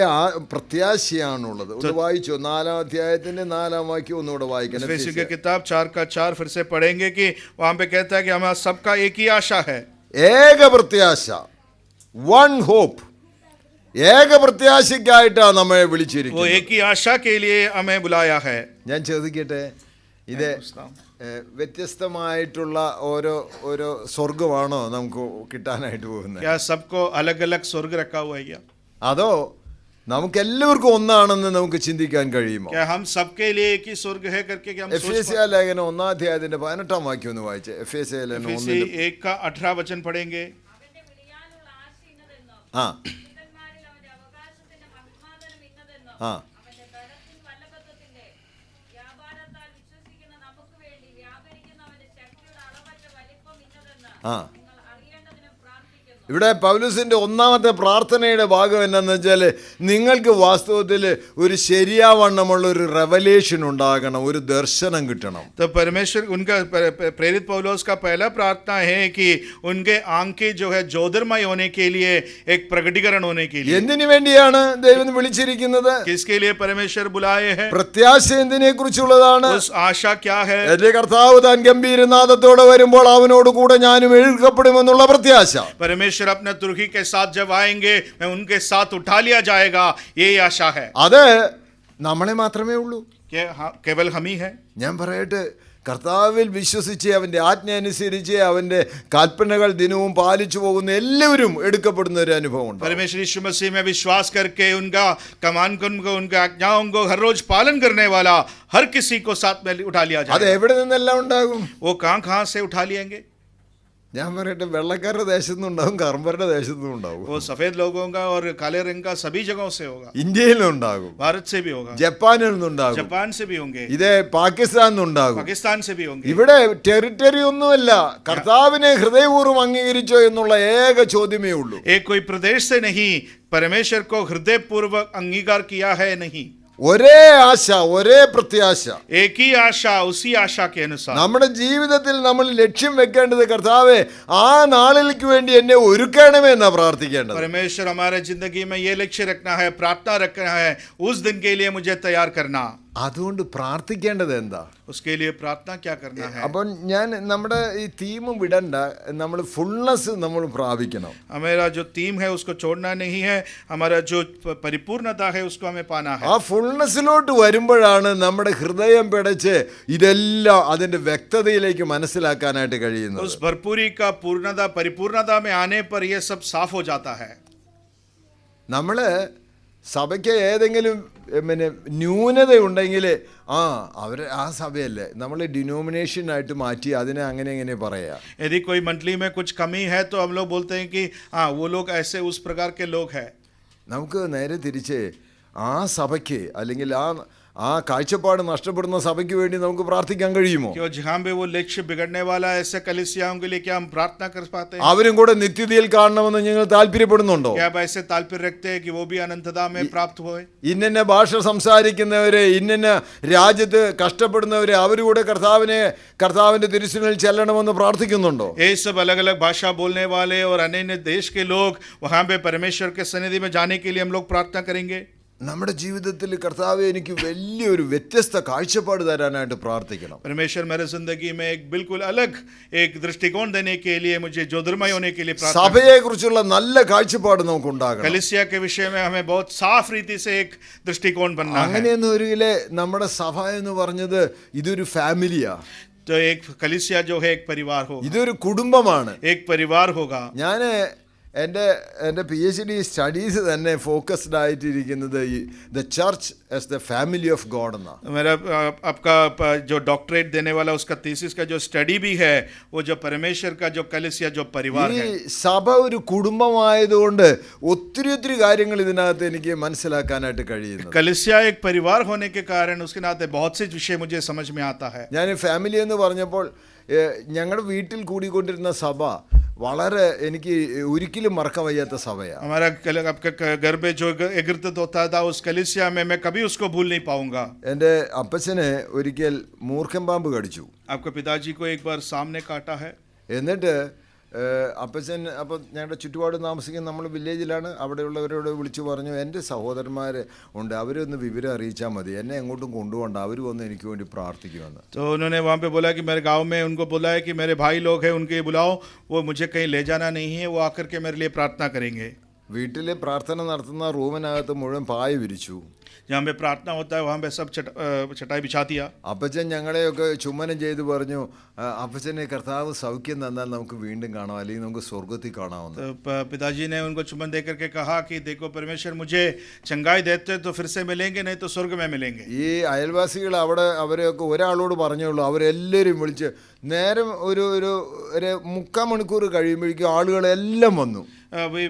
പ്രത്യാശയാണുള്ളത്. ഒന്ന് വായിച്ചോ, 4-ാം അധ്യായത്തിന്റെ 4-ാം വാക്യം ഒന്നുകൂടെ വായിക്കണം. इफिसियों की किताब 4 फिर से पढ़ेंगे कि वहां पे कहता है कि हमारा सबका एक ही आशा है. ഏക പ്രത്യാശ, വൺ ഹോപ്പ്. ഏക പ്രത്യാശയ്ക്കായിട്ടാണ് നമ്മെ वो വിളിച്ചിരിക്കുന്നത്. एक ही आशा के लिए हमें बुलाया है. ഞാൻ ചോദിക്കട്ടെ, ഇത് വ്യത്യസ്തമായിട്ടുള്ള ഓരോ സ്വർഗമാണോ നമുക്ക് കിട്ടാനായിട്ട് പോകുന്നത്? क्या सबको अलग अलग स्वर्ग रखा हुआ है क्या? അതോ നമുക്ക് എല്ലാവർക്കും ഒന്നാണെന്ന് നമുക്ക് ചിന്തിക്കാൻ കഴിയുമോ? क्या हम सबके लिए एक ही स्वर्ग है करके क्या हम सोच എഫേസ്യ ലേഖനം 1-ാം അധ്യായത്തിന്റെ 18-ാം വാക്യം ഒന്ന് വായിച്ചേ. എഫേസ്യ ലേഖനം 1 1 का 18 वचन पढ़ेंगे. ആ ആ ആ ഇവിടെ പൗലോസിന്റെ ഒന്നാമത്തെ പ്രാർത്ഥനയുടെ ഭാഗം എന്നാന്ന് വെച്ചാൽ നിങ്ങൾക്ക് വാസ്തവത്തിൽ ഒരു ശരിയാവണ്ണമുള്ള ഒരു റെവലേഷൻ ഉണ്ടാകണം, ഒരു ദർശനം കിട്ടണം. तो परमेश्वर उनका प्रेरित पौलुस का पहला प्रार्थना है कि उनके आंखें जो है ज्योतिर्मय होने के लिए, एक प्रकटीकरण होने के लिए. എന്തിനു വേണ്ടിയാണ് ദൈവം വിളിച്ചിരിക്കുന്നത്? किसके लिए परमेश्वर बुलाए हैं? പ്രത്യാശ എന്തിനെ കുറിച്ചുള്ളതാണ്? उस आशा क्या है? എന്റെ കർത്താവ് താൻ ഗംഭീരനാദത്തോടെ വരുമ്പോൾ അവനോട് കൂടെ ഞാനും എഴുതപ്പെടുമെന്നുള്ള പ്രത്യാശ. परमेश्वर अपने तुर्की के साथ जब आएंगे मैं उनके साथ उठा लिया जाएगा, यही आशा है. അത് നമ്മളെ മാത്രമേ ഉള്ളൂ. केवल हम ही है. ഞാൻ പറയട്ടെ, കർത്താവിൽ വിശ്വസിച്ച് അവൻ്റെ ആജ്ഞ അനുസരിച്ച് അവൻ്റെ കൽപ്പനകൾ ദിനവും പാലിച്ചു പോകുന്ന എല്ലാവരും എടുക്കപ്പെടുന്ന ഒരു അനുഭവമുണ്ട്. परमेश्वर यीशु मसीह में विश्वास करके उनका कमान को, उनका आज्ञाओं को हर रोज पालन करने वाला हर किसी को साथ में उठा लिया അത് जाएगा. എവിടെ നിന്നെല്ലാം ഉണ്ടാകും? वो कहां से उठा लिएंगे? ഞാൻ പറയട്ടെ, വെള്ളക്കാരുടെ ദേശത്തു നിന്നുണ്ടാകും, കറുമ്പരുടെ ദേശത്തു നിന്നുണ്ടാകും, वो सफेद लोगों का और काले रंग का सभी जगहों से होगा. ഇന്ത്യയിൽ നിന്നുണ്ടാകും, भारत से भी होगा, ജപ്പാനിൽ നിന്നുണ്ടാകും, जापान से भी होंगे, ഇത് പാകിസ്ഥാനിൽ നിന്നുണ്ടാകും. पाकिस्तान से भी होंगे. ഇവിടെ ടെറിട്ടറി ഒന്നുമല്ല, കർത്താവിനെ ഹൃദയപൂർവ്വം അംഗീകരിച്ചോ എന്നുള്ള ഏക ചോദ്യമേ ഉള്ളൂ. एक कोई प्रदेश से नहीं, परमेश्वर को हृदय पूर्वक अंगीकार किया है नहीं. ഒരേ ആശ, ഒരേ പ്രത്യാശ. एक ही आशा, उसी आशा के अनुसार. നമ്മുടെ ജീവിതത്തിൽ നമ്മൾ ലക്ഷ്യം വെക്കേണ്ടത്, കർത്താവേ ആ നാളിലേക്ക് വേണ്ടി എന്നെ ഒരുക്കണമേ എന്നാ പ്രാർത്ഥിക്കേണ്ടത്. परमेश्वर हमारे जिंदगी में ये लक्ष्य रखना है, प्रार्थना रखना है, उस दिन के लिए मुझे तैयार करना. അതുകൊണ്ട് പ്രാർത്ഥിക്കേണ്ടത് എന്താ? उसके लिए प्रार्थना क्या करना है? അപ്പം ഞാൻ നമ്മുടെ ഈ തീം വിടണ്ട, നമ്മൾ ഫുൾനെസ് നമ്മൾ പ്രാപിക്കണം. हमारा जो थीम है उसको छोड़ना नहीं है, हमारा जो परिपूर्णता है उसको हमें पाना है. ആ ഫുൾനെസ്സിലോട്ട് വരുമ്പോഴാണ് നമ്മുടെ ഹൃദയം പിടച്ച് ഇതെല്ലാം അതിൻ്റെ വ്യക്തതയിലേക്ക് മനസ്സിലാക്കാനായിട്ട് കഴിയുന്നത്. उस भरपूरी का पूर्णता, परिपूर्णता में आने पर यह सब साफ हो जाता है. നമ്മൾ സഭയ്ക്ക് ഏതെങ്കിലും പിന്നെ ന്യൂനതയുണ്ടെങ്കിൽ ആ സഭയല്ലേ നമ്മൾ ഡിനോമിനേഷനായിട്ട് മാറ്റി അതിനെ അങ്ങനെ പറയാ. यदि कोई मंडली में कुछ कमी है तो हम लोग बोलते हैं कि हाँ वो लोग ऐसे उस प्रकार के लोग हैं. നമുക്ക് നേരെ തിരിച്ച് ആ സഭയ്ക്ക് അല്ലെങ്കിൽ ആ കാഴ്ചപ്പാട് നഷ്ടപ്പെടുന്ന സഭയ്ക്ക് വേണ്ടി നമുക്ക് പ്രാർത്ഥിക്കാൻ കഴിയുമോ? क्यों जहाँ पे वो लक्ष्य बिगड़ने वाला ऐसे कलीसियाओं के लिए क्या हम प्रार्थना कर पाते हैं? അവരും കൂടെ നിത്യതയിൽ കാണണമെന്ന് നിങ്ങൾ താല്പര്യപ്പെടുന്നുണ്ടോ? क्या आप ऐसे ताल्पर्य रखते हैं कि वो भी अनंतता में प्राप्त होए? ഇന്ന ഭാഷ സംസാരിക്കുന്നവരെ, ഇന്ന രാജ്യത്ത് കഷ്ടപ്പെടുന്നവരെ അവരുടെ കർത്താവിന്റെ തിരുസന്നിധിയിൽ ചെല്ലണമെന്ന് പ്രാർത്ഥിക്കുന്നുണ്ടോ? ये सब अलग अलग भाषा बोलने वाले और अन्य देश के लोग वहाँ पे परमेश्वर के सन्निधि में जाने के लिए हम लोग प्रार्थना करेंगे. നമ്മുടെ ജീവിതത്തിൽ കർത്താവെ എനിക്ക് വലിയൊരു വ്യത്യസ്ത കാഴ്ചപ്പാട് തരാനായിട്ട് പ്രാർത്ഥിക്കണം. परमेश्वर मेरे जिंदगी में एक बिल्कुल अलग एक दृष्टिकोण देने के लिए, मुझे ज्योतिर्मय होने के लिए प्रार्थना. സഭയെ കുറിച്ചുള്ള നല്ല കാഴ്ചപ്പാട് നമുക്ക് ഉണ്ടാകണം. कलीसिया के विषय में हमें बहुत साफ रीति से एक दृष्टिकोण बनना है. അങ്ങനെയൊന്നും ഒരിക്കലെ നമ്മുടെ സഭ എന്ന് പറഞ്ഞത് ഇതൊരു ഫാമിലിയാ. तो एक कलीसिया जो है एक परिवार होगा, ഇതൊരു കുടുംബമാണ്. एक परिवार होगा. ഞാൻ എൻ്റെ PhD സ്റ്റഡീസ് തന്നെ ഫോക്കസ്ഡ് ആയിട്ടിരിക്കുന്നത് the church as the family of God എന്നാ. मेरा आपका जो डॉक्टरेट देने वाला उसका थीसिस का जो स्टडी भी है, वो जो परमेश्वर का जो कलीसिया जो परिवार ഈ है. സഭ ഒരു കുടുംബമായതുകൊണ്ട് ഒത്തിരി കാര്യങ്ങൾ ഇതിനകത്ത് എനിക്ക് മനസ്സിലാക്കാനായിട്ട് കഴിയുന്നു. कलीसिया एक परिवार होने के कारण उसके नाते बहुत से विषय मुझे समझ में आता है. ഞാൻ ഫാമിലി എന്ന് പറഞ്ഞപ്പോൾ ഞങ്ങളുടെ വീട്ടിൽ കൂടിക്കൊണ്ടിരുന്ന സഭ വളരെ എനിക്ക് ഒരിക്കലും മറക്കാൻ വയ്യാത്ത സഭയാണ്. हमारा आपके घर पे जो एकत्रित होता था उस कलीसिया में मैं कभी उसको भूल नहीं पाऊंगा. എൻ്റെ അപ്പച്ചനെ ഒരിക്കൽ മൂർഖൻ പാമ്പ് കടിച്ചു. आपके पिताजी को एक बार सामने काटा है. എന്നിട്ട് അപ്പച്ചൻ അപ്പം ഞങ്ങളുടെ ചുറ്റുപാട് താമസിക്കുന്ന നമ്മൾ വില്ലേജിലാണ്. അവിടെയുള്ളവരോട് വിളിച്ചു പറഞ്ഞു, എൻ്റെ സഹോദരന്മാർ ഉണ്ട്, അവരൊന്ന് വിവരം അറിയിച്ചാൽ മതി, എന്നെ എങ്ങോട്ടും കൊണ്ടുപോകണ്ട, അവർ വന്ന് എനിക്ക് വേണ്ടി പ്രാർത്ഥിക്കുമെന്ന്. तो उन्होंने वहाँ पे बोला कि मेरे गांव में उनको बोला है कि मेरे भाई लोग हैं, उनके बुलाओ, वो मुझे कहीं ले जाना नहीं है, वो आकर के मेरे लिए प्रार्थना करेंगे. വീട്ടിൽ പ്രാർത്ഥന നടത്തുന്ന റൂമിനകത്ത് മുഴുവൻ പായ വിരിച്ചു. जहाँ पे प्रार्थना होता है वहाँ पे सब चटाई बिछा दिया. അപ്പച്ചൻ ഞങ്ങളെയൊക്കെ ചുമ്മനം ചെയ്ത് പറഞ്ഞു, അപ്പച്ചനെ കർത്താവ് സൗഖ്യം തന്നാൽ നമുക്ക് വീണ്ടും കാണാം, അല്ലെങ്കിൽ നമുക്ക് സ്വർഗത്തിൽ കാണാമെന്ന്. तो पिताजी ने उनको चुम्बन दे करके कहा कि देखो परमेश्वर मुझे चंगाई देते तो फिर से मिलेंगे, नहीं तो स्वर्ग में मिलेंगे. ഈ അയൽവാസികൾ അവിടെ അവരെയൊക്കെ ഒരാളോട് പറഞ്ഞുള്ളൂ, അവരെല്ലാവരും വിളിച്ച് നേരം ഒരു 3/4 മണിക്കൂർ കഴിയുമ്പോഴേക്കും ആളുകളെല്ലാം വന്നു. वही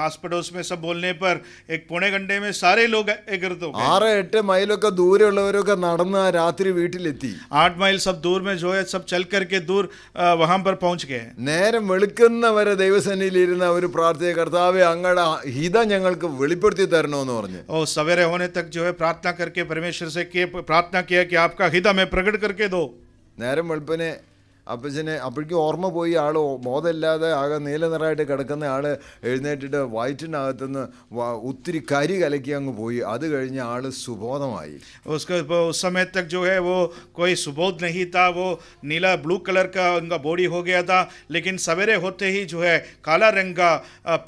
आस पड़ोस में सब बोलने पर एक पौने घंटे में सारे लोग एकत्रित हो गए. 6-8 മൈലൊക്കെ ദൂരെയുള്ളവരൊക്കെ നടന്ന് ആ രാത്രി വീട്ടിലെത്തി. 8 माइल सब दूर में जो है सब चल करके दूर वहां पर पहुंच गए. നേരം വെളുക്കുന്നവരെ ദൈവസന്നിധിയിൽ ഇരുന്ന് അവർ പ്രാർത്ഥിച്ച, കർത്താവെ അങ്ങയുടെ ഹിത ഞങ്ങൾക്ക് വെളിപ്പെടുത്തി തരണമെന്ന് പറഞ്ഞു. और सवेरे होने तक जो है प्रार्थना करके परमेश्वर से प्रार्थना किया कि आपका हित हमें प्रकट करके दो. നേരം വെളുപ്പിനെ അപ്പച്ചനെ അപ്പോഴേക്കും ഓർമ്മ പോയി. ആൾ ബോധമില്ലാതെ ആകെ നീല നിറമായിട്ട് കിടക്കുന്ന ആൾ എഴുന്നേറ്റിട്ട് വയറ്റിനകത്തുനിന്ന് ഒത്തിരി കരി കലക്കി അങ്ങ് പോയി. അത് കഴിഞ്ഞ് ആൾ സുബോധമായി. उसका उस समय तक जो है वो कोई सुबोध नहीं था, वो नीला ब्लू कलर का उनका बॉडी हो गया था, लेकिन सवेरे होते ही जो है काला रंग का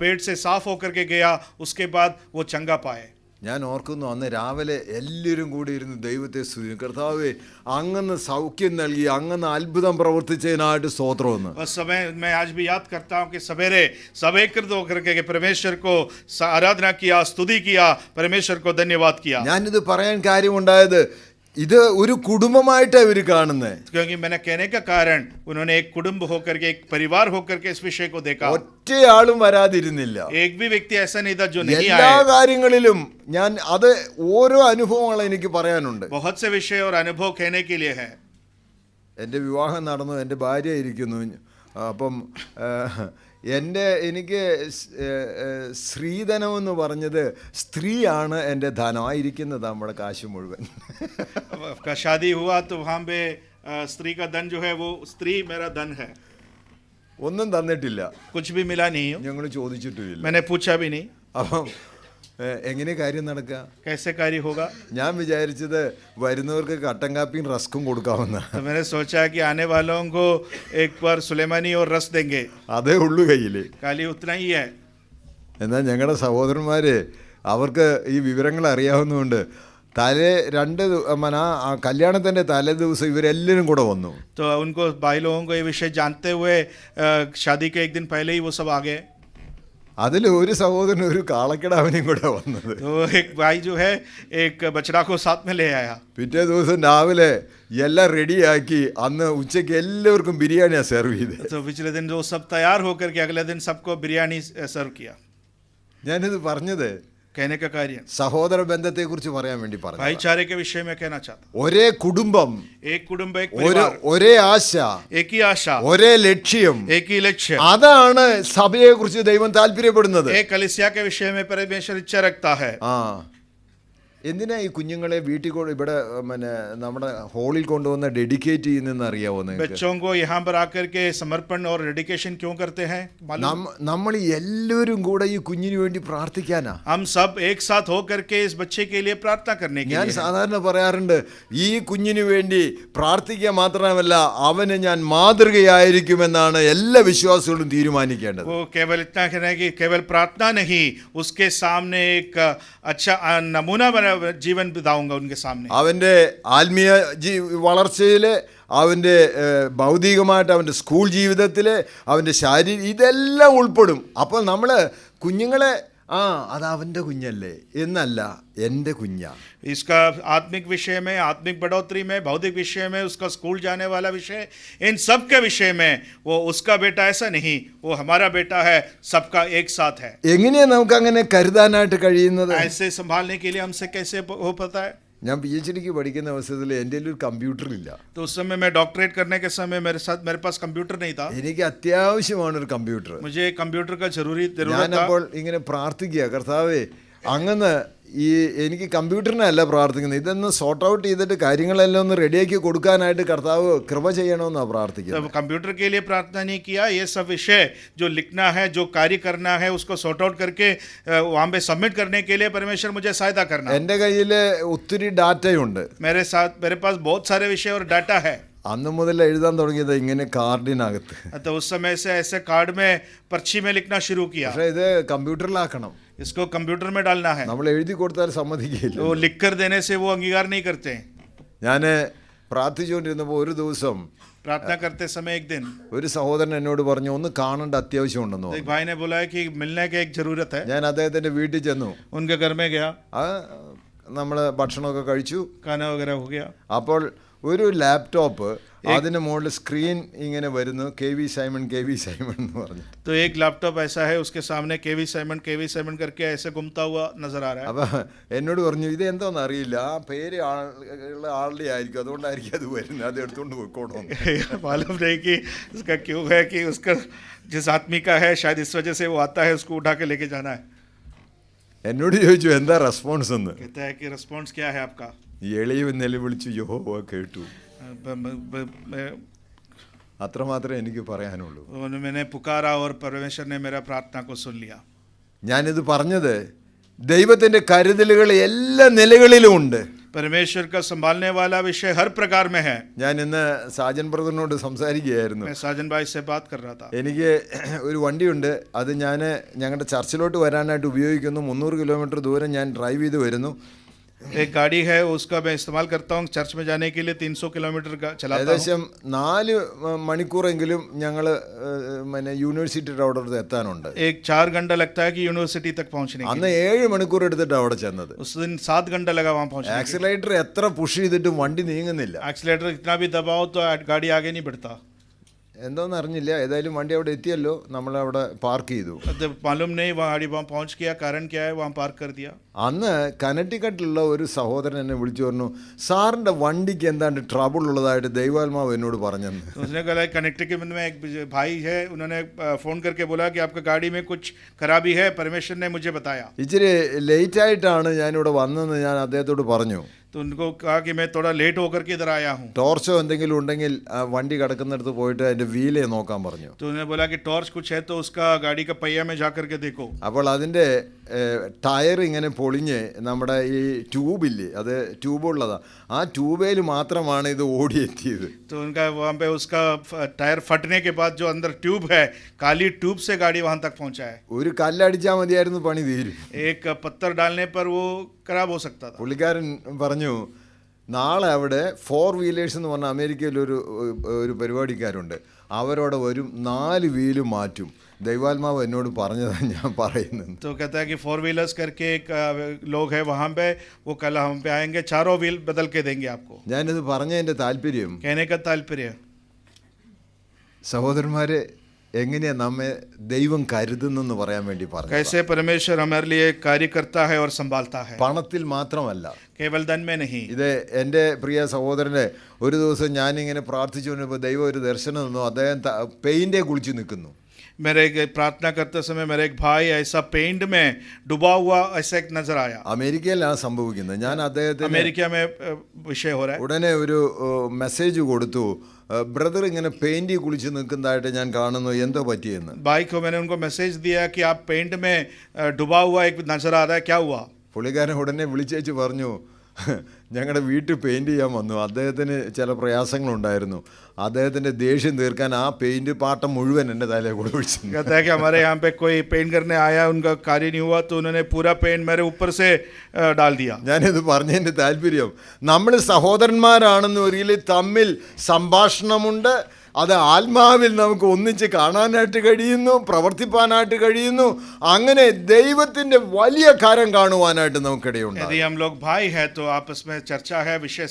पेट से साफ होकर के गया. उसके बाद वो चंगा पाए. ഞാൻ ഓർക്കുന്നു, അന്ന് രാവിലെ എല്ലാവരും കൂടി ഇരുന്ന് ദൈവത്തെ സ്തുതി, കർത്താവേ അങ്ങന്ന് സൗഖ്യം നൽകി, അങ്ങന്ന് അത്ഭുതം പ്രവർത്തിച്ചതിനായിട്ട് സ്തോത്രമെന്ന്. उस समय मैं आज भी याद करता हूँ कि सवेरे सब एकत्रित होकर के परमेश्वर को आराधना किया, स्तुति किया, परमेश्वर को धन्यवाद किया. ഞാനിത് പറയാൻ കാര്യമുണ്ടായത്, ഇത് ഒരു കുടുംബമായിട്ടാണ് ഇവർ കാണുന്നത്. क्योंकि मैंने कहने का कारण उन्होंने एक कुटुंब होकर के, एक परिवार होकर के इस विषय को देखा. ഒറ്റയാളും വരാതിരുന്നില്ല. एक भी व्यक्ति ऐसा नहीं था जो नहीं എല്ലാ आया. കാര്യങ്ങളിലും ഞാൻ അത് ഓരോ അനുഭവങ്ങൾ എനിക്ക് പറയാനുണ്ട്. बहुत से विषय और अनुभव कहने के लिए है. എൻ്റെ വിവാഹം നടന്നു, എൻ്റെ ഭാര്യ ഇരിക്കുന്നു. അപ്പം എനിക്ക് സ്ത്രീധനം എന്ന് പറഞ്ഞത് സ്ത്രീയാണ് എൻ്റെ ധനം, ആയിരിക്കുന്നത് നമ്മുടെ കാശ് മുഴുവൻ. का शादी हुआ तो वहाँ पे स्त्री का धन जो है वो स्त्री मेरा धन है. ഒന്നും തന്നിട്ടില്ല, कुछ भी मिला नहीं. ഞങ്ങൾ ചോദിച്ചിട്ടുമില്ല. मैंने पूछा भी नहीं. അപ്പം എങ്ങനെ കാര്യം നടക്കുക? कैसे कार्य होगा? ഞാൻ വിചാരിച്ചത് വരുന്നവർക്ക് കട്ടൻ കാപ്പിയും റസ്കും കൊടുക്കാമെന്ന്. तो मैंने सोचा कि आने वालों को एक बार सुलेमानी और रस देंगे. അതേ ഉള്ളൂ കയ്യിൽ. खाली उतना ही है. എന്നാൽ ഞങ്ങളുടെ സഹോദരന്മാർ അവർക്ക് ഈ വിവരങ്ങൾ അറിയാവുന്നതുകൊണ്ട് കല്യാണത്തിൻ്റെ തലേ ദിവസം ഇവരെല്ലാവരും കൂടെ വന്നു. तो उनको भाई लोगों को ये विषय जानते हुए शादी के एक दिन पहले ही वो सब आ गए. അതിൽ ഒരു സഹോദരൻ ഒരു കാളക്കിടാവിനെയും കൂടെ വന്നത്. तो एक भाई जो है एक बछड़ा को साथ में ले आया. പിറ്റേ ദിവസം രാവിലെ എല്ലാം റെഡിയാക്കി അന്ന് ഉച്ചയ്ക്ക് എല്ലാവർക്കും ബിരിയാണിയാണ് സെർവ് ചെയ്തത്. तो पिछले दिन जो सब तैयार होकर के अगले दिन सबको बिरयानी सर्व किया. ഞാനിത് പറഞ്ഞത് कहने का कार्य സഹോദര ബന്ധത്തെക്കുറിച്ച് പറയാൻ വേണ്ടി പറഞ്ഞു. भाईचारे के विषय में कहना चाहता हूं. ഒരേ കുടുംബം, एक कुटुंब, एक परिवार, ഒരേ ആശ, एक ही आशा, ഒരേ ലക്ഷ്യം, एक ही लक्ष्य. അതാണ് സഭയെക്കുറിച്ച് ദൈവം താല്പര്യപ്പെടുന്നത്. एक कलीसिया के विषय में परमेश्वर इच्छा रखता है. എന്തിനാ ഈ കുഞ്ഞുങ്ങളെ വീട്ടിൽ ഇവിടെ പിന്നെ നമ്മുടെ ഹോളിൽ കൊണ്ടുവന്ന് ഡെഡിക്കേറ്റ് ചെയ്യുന്നതെന്ന് അറിയാവോ നിങ്ങൾക്ക്? बच्चों को यहाँ पर आकर के समर्पण और डेडिकेशन क्यों करते हैं मालूम? നമ്മൾ എല്ലാവരും കൂടെ ഈ കുഞ്ഞിന് വേണ്ടി പ്രാർത്ഥിക്കാനാ. हम सब एक साथ होकर के इस बच्चे के लिए प्रार्थना करने के ഞാൻ लिए हैं। സാധാരണ പറയാറുണ്ട്, ഈ കുഞ്ഞിന് വേണ്ടി പ്രാർത്ഥിക്കുക മാത്രമല്ല അവന് ഞാൻ മാതൃകയായിരിക്കുമെന്നാണ് എല്ലാ വിശ്വാസികളും തീരുമാനിക്കേണ്ടത്. वो केवल इतना कहना है कि केवल प्रार्थना नहीं, उसके सामने एक अच्छा नमूना बना जीवन बिताऊंगा उनके सामने. അവൻ്റെ ആത്മീയ വളർച്ചയിൽ, അവൻ്റെ ഭൗതികമായിട്ട്, അവൻ്റെ സ്കൂൾ ജീവിതത്തിൽ, അവൻ്റെ ശാരീരിക, ഇതെല്ലാം ഉൾപ്പെടും. അപ്പോൾ നമ്മൾ കുഞ്ഞുങ്ങളെ അത് അവൻ്റെ കുഞ്ഞല്ലേ എന്നല്ല, എൻ്റെ കുഞ്ഞാ. इसका आत्मिक विषय में, आत्मिक बढ़ोतरी में, भौतिक विषय में, उसका स्कूल जाने वाला विषय, इन सब के विषय में वो उसका बेटा ऐसा नहीं, वो हमारा बेटा है, सबका एक साथ है. എങ്ങനെയാണ് നമുക്ക് അങ്ങനെ കരുതാനായിട്ട് കഴിയുന്നത്? ऐसे संभालने के लिए हमसे कैसे हो पाता है? ഞാൻ PhD ക്ക് പഠിക്കുന്ന അവസരത്തിൽ എൻ്റെ ഒരു കമ്പ്യൂട്ടർ ഇല്ല. तो उस समय मैं डॉक्टरेट करने के समय मेरे पास कंप्यूटर नहीं था. എനിക്ക് അത്യാവശ്യമാണ് ഒരു കമ്പ്യൂട്ടർ. मुझे कंप्यूटर का जरूरत था. ഞാനപ്പോൾ ഇങ്ങനെ പ്രാർത്ഥിക്കുക, കർത്താവേ അങ്ങന്ന് എനിക്ക് കമ്പ്യൂട്ടറിനല്ല പ്രാർത്ഥിക്കുന്നത്, ഇതൊന്ന് സോർട്ട് ഔട്ട് ചെയ്തിട്ട് കാര്യങ്ങളെല്ലാം ഒന്ന് റെഡിയാക്കി കൊടുക്കാനായിട്ട് കർത്താവ് കൃപ ചെയ്യണമെന്നാണ് പ്രാർത്ഥിക്കുന്നത്. कंप्यूटर के लिए प्रार्थना नहीं किया, ये सब विषय जो लिखना है, जो कार्य करना है, उसको सॉर्ट आउट करके वहाँ पे सबमिट करने के लिए परमेश्वर मुझे सहायता करना. എൻ്റെ കയ്യിൽ ഒത്തിരി ഡാറ്റയുണ്ട്. मेरे पास बहुत सारे विषय और डाटा है. അന്ന് മുതൽ എഴുതാൻ തുടങ്ങിയത് ഇങ്ങനെ കാർഡിനകത്ത്. तो उस समय से ऐसे कार्ड में पर्ची में लिखना शुरू किया. പക്ഷേ ഇത് കമ്പ്യൂട്ടറിലാക്കണം. इसको कंप्यूटर में डालना है. നമ്മൾ എഴുതി കൊടുത്താൽ സമ്മതിക്കില്ല. तो लिख कर देने से वो अंगीकार नहीं करते. ഞാൻ പ്രാർത്ഥിച്ചുകൊണ്ടിരുന്നപ്പോൾ ഒരു ദിവസം प्रार्थना करते समय एक दिन ഒരു സഹോദരൻ എന്നോട് പറഞ്ഞു, ഒന്ന് കാണേണ്ട അത്യാവശ്യമുണ്ടെന്ന് एक भाई ने बोला कि मिलने की एक जरूरत है. ഞാൻ അദ്ദേഹത്തിൻ്റെ വീട്ടിൽ ചെന്നു. उनके घर में गया, നമ്മൾ ഭക്ഷണമൊക്കെ കഴിച്ചു. खाना वगैरह हो गया. അപ്പോൾ ഒരു ലാപ്ടോപ്പ്, അതിന് മുകളിൽ സ്ക്രീൻ ഇങ്ങനെ വരുന്നു, KV സൈമൺ എന്ന് പറഞ്ഞു. तो एक लैपटॉप ऐसा है, उसके सामने KV साइमन करके ऐसे घूमता हुआ नजर आ रहा है. അപ്പോൾ എന്നോട് പറഞ്ഞു, ഇത് എന്താണെന്ന് അറിയില്ല, ആ പേര് ഉള്ള ആളുടെ ആയിരിക്കും, അതുകൊണ്ടായിരിക്കും അത് വരുന്നത്, അത് എടുത്തുകൊണ്ട് പോയിക്കോണം. मालूम नहीं कि उसका क्यों है, कि उसका जिस आदमी का है शायद इस वजह से वो आता है, उसको उठा के लेके जाना है. എന്നോട് ചോദിച്ചു എന്താ റെസ്പോൺസ് എന്ന്. कहता है कि रिस्पॉन्स क्या है आपका? എളിയവൻ നിലവിളിച്ചു, യഹോവ കേട്ടു. അത്രമാത്രമേ എനിക്ക് പറയാനുള്ളൂ. मैंने पुकारा और परमेश्वर ने मेरा प्रार्थना को सुन लिया. ഞാനിത് പറഞ്ഞത് ദൈവത്തിൻ്റെ കരുതലുകൾ എല്ലാ നിലകളിലും ഉണ്ട്. परमेश्वर का संभालने वाला विषय हर प्रकार में है. ഞാൻ ഇന്ന് സാജൻ ബ്രദറിനോട് സംസാരിക്കുകയായിരുന്നു. मैं साजन भाई से बात कर रहा था. എനിക്ക് ഒരു വണ്ടിയുണ്ട്, അത് ഞാൻ ഞങ്ങളുടെ ചർച്ചിലോട്ട് വരാനായിട്ട് ഉപയോഗിക്കുന്നു. 300 കിലോമീറ്റർ ദൂരം ഞാൻ ഡ്രൈവ് ചെയ്ത് വരുന്നു. एक गाड़ी है, उसका मैं इस्तेमाल करता हूँ चर्च में जाने के लिए. 300 किलोमीटर का चलाता हूँ. ഏകദേശം 4 മണിക്കൂറെങ്കിലും ഞങ്ങൾ യൂണിവേഴ്സിറ്റിയുടെ അവിടെ എത്താനുണ്ട്. एक 4 घंटा लगता है कि यूनिवर्सिटी तक पहुँचने के അന്ന് 7 മണിക്കൂർ എടുത്തിട്ട് അവിടെ ചെന്നത്. लिए. उस दिन 7 घंटा लगा वहाँ पहुँचने. ആക്സിലേറ്റർ എത്ര പുഷ് ചെയ്തിട്ടും വണ്ടി നീങ്ങുന്നില്ല. एक्सीलेटर कितना भी दबाओ तो गाड़ी आगे नहीं बढ़ता. എന്തോന്ന് അറിഞ്ഞില്ല, ഏതായാലും വണ്ടി അവിടെ എത്തിയല്ലോ, നമ്മളവിടെ പാർക്ക് ചെയ്തു. मालूम नहीं वहाँ गाड़ी वहाँ पहुँच गया, कारण क्या है, वहाँ पार्क कर दिया. അന്ന് കനറ്റിക്കട്ടിലുള്ള ഒരു സഹോദരൻ എന്നെ വിളിച്ചു പറഞ്ഞു, സാറിൻ്റെ വണ്ടിക്ക് എന്താണ്ട് ട്രബിൾ ഉള്ളതായിട്ട് ദൈവാത്മാവ് എന്നോട് പറഞ്ഞെന്ന്. उसने कहा कनेक्टिकट में एक भाई है, उन्होंने फ़ोन करके बोला कि आपका गाड़ी में कुछ खराबी है, परमेश्वर ने मुझे बताया. ഇച്ചിരി ലേറ്റായിട്ടാണ് ഞാനിവിടെ വന്നതെന്ന് ഞാൻ അദ്ദേഹത്തോട് പറഞ്ഞു. तो उनको कहा कि मैं थोड़ा लेट होकर के इधर आया हूँ. ടോർച്ചോ എന്തെങ്കിലും ഉണ്ടെങ്കിൽ വണ്ടി കിടക്കുന്നിടത്ത് പോയിട്ട് അതിൻ്റെ വീലേ നോക്കാൻ പറഞ്ഞു. तो उन्होंने बोला कि टॉर्च कुछ है तो उसका गाड़ी का पहिया में जा करके देखो. അപ്പോൾ അതിൻ്റെ ടയർ ഇങ്ങനെ പൊളിഞ്ഞ് നമ്മുടെ ഈ ട്യൂബില്ലേ, അത് ട്യൂബുള്ളതാണ്, ആ ട്യൂബേൽ മാത്രമാണ് ഇത് ഓടിയെത്തിയത്. तो उनका वहाँ पे उसका टायर फटने के बाद जो अंदर ट्यूब है, काली ट्यूब से गाड़ी वहाँ तक पहुँचा है. ഒരു കല്ലടിച്ചാൽ മതിയായിരുന്നു, പണി തീരും. एक पत्थर डालने पर वो खराब हो सकता था. പുള്ളിക്കാരൻ പറഞ്ഞു, നാളെ അവിടെ 4 വീലേഴ്സ് എന്ന് പറഞ്ഞ അമേരിക്കയിലൊരു പരിപാടിക്കാരുണ്ട്, അവരോടെ വരും, 4 വീലും മാറ്റും. ദൈവാത്മാവ് എന്നോട് പറഞ്ഞതാണ് ഞാൻ പറയുന്നത്. तो कहता है कि 4 व्हीलर्स करके एक लोग हैं वहाँ पे, वो कल हम पे आएंगे, 4 व्हील बदल के देंगे आपको. ഞാനിത് പറഞ്ഞതിൻ്റെ താല്പര്യം, कहने का तात्पर्य, സഹോദരന്മാരെ, എങ്ങനെയാ നമ്മെ ദൈവം കരുതുന്നെന്ന് പറയാൻ വേണ്ടി പറഞ്ഞു. कैसे परमेश्वर हमारे लिए कार्य करता है और संभालता है. പണത്തിൽ മാത്രമല്ല, केवल धन में नहीं. ഇത് എൻ്റെ പ്രിയ സഹോദരനെ ഒരു ദിവസം ഞാനിങ്ങനെ പ്രാർത്ഥിച്ചുകൊണ്ടിരുന്നപ്പോൾ ദൈവം ഒരു ദർശനം തന്നു. അദ്ദേഹം പെയിൻ്റെ കുളിച്ച് നിൽക്കുന്നു. मेरे एक प्रार्थना करते समय मेरे एक भाई ऐसा पेंट में डूबा हुआ ऐसा एक नजर आया। അമേരിക്കയിലാണ് സംഭവിക്കുന്നത്. ഞാൻ അദ്ദേഹത്തിന് अमेरिका में विषय हो रहा है। ഉടനെ ഒരു മെസ്സേജ് കൊടുത്തു, ബ്രദർ ഇങ്ങനെ പെയിന്റ് കുളിച്ച് നിൽക്കുന്നതായിട്ട് ഞാൻ കാണുന്നു, എന്തോ പറ്റിയെന്ന്. भाई को मैंने उनको मैसेज दिया कि आप पेंट में डूबा हुआ एक नजर आ रहा है, क्या हुआ? പുള്ളിക്കാരൻ ഉടനെ വിളിച്ചേച്ച് പറഞ്ഞു, ഞങ്ങളുടെ വീട്ടിൽ പെയിൻറ് ചെയ്യാൻ വന്നു, അദ്ദേഹത്തിന് ചില പ്രയാസങ്ങളുണ്ടായിരുന്നു, അദ്ദേഹത്തിൻ്റെ ദേഷ്യം തീർക്കാൻ ആ പെയിൻറ് പാട്ടം മുഴുവൻ എൻ്റെ തലയിൽ കൂടെ ഒഴിച്ചു. कहता है कि हमारे यहाँ पे कोई पेंट करने आया, उनका कार्य नहीं हुआ तो उन्होंने पूरा पेंट मेरे ऊपर से डाल दिया। ഞാനിത് പറഞ്ഞതിൻ്റെ താല്പര്യം, നമ്മൾ സഹോദരന്മാരാണെന്ന് ഒരിക്കലും തമ്മിൽ സംഭാഷണമുണ്ട്, അത് ആത്മാവിൽ നമുക്ക് ഒന്നിച്ച് കാണാനായിട്ട് കഴിയുന്നു, പ്രവർത്തിപ്പാനായിട്ട് കഴിയുന്നു, അങ്ങനെ ദൈവത്തിൻ്റെ വലിയ കാര്യം കാണുവാനായിട്ട് നമുക്കിടയുണ്ട്. यदि हम लोग भाई हैं तो आपस में चर्चा है, विषय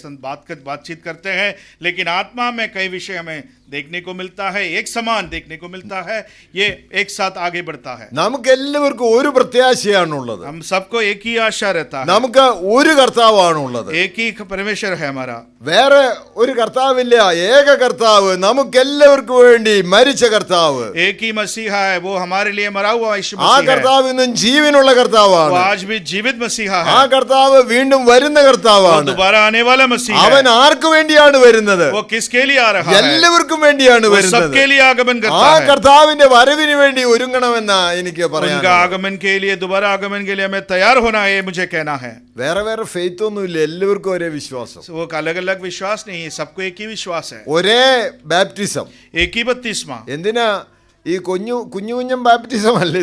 बातचीत करते हैं, लेकिन आत्मा में कई विषय हमें देखने को मिलता है, एक समान देखने को मिलता है, ये एक साथ आगे बढ़ता है। നമുക്ക് എല്ലാവർക്കും ഒരു പ്രത്യാശയാണുള്ളത്, हम सबको एक ही आशा रहता है, നമുക്ക് ഒരു കർത്താവാണുള്ളത്, एक ही परमेश्वर है हमारा, വേറെ ഒരു കർത്താവില്ല, ഏക കർത്താവ്, നമുക്കെല്ലാവർക്കും വേണ്ടി മരിച്ച കർത്താവ്. एक ही मसीहा है, वो हमारे लिए मरा हुआ यीशु ആ मसीह है। കർത്താവ് ഇന്നും ജീവനുള്ള वो കർത്താവാണ്. आज भी जीवित मसीहा ആ है, കർത്താവ് വീണ്ടും വരുന്ന वो കർത്താവാണ്. दोबारा आने वाला मसीह അവൻ है। ആർക്ക് വേണ്ടിയാണ് വരുന്നത്? वो किसके लिए आ रहा है? എല്ലാവർക്കും വേണ്ടിയാണ് वो വരുന്നത്. सबके लिए आगमन ആ करता है। കർത്താവിന്റെ വരവിന് വേണ്ടി ഒരുങ്ങണമെന്നാ എനിക്ക് പറയാൻ. उनका आगमन के लिए, दोबारा आगमन के लिए हमें तैयार होना है, ये मुझे कहना है। വേറെ വേറെ ഫെയ്ത്ത് ഒന്നുമില്ല, എല്ലാവർക്കും ഒരേ വിശ്വാസം, वो अलग अलग विश्वास नहीं है, सबको एक ही विश्वास है, ഒരേ ബാപ്റ്റിസം. एक ही बपतिस्मा। എന്തിനാ ഈ കുഞ്ഞും ബാപ്റ്റിസം അല്ല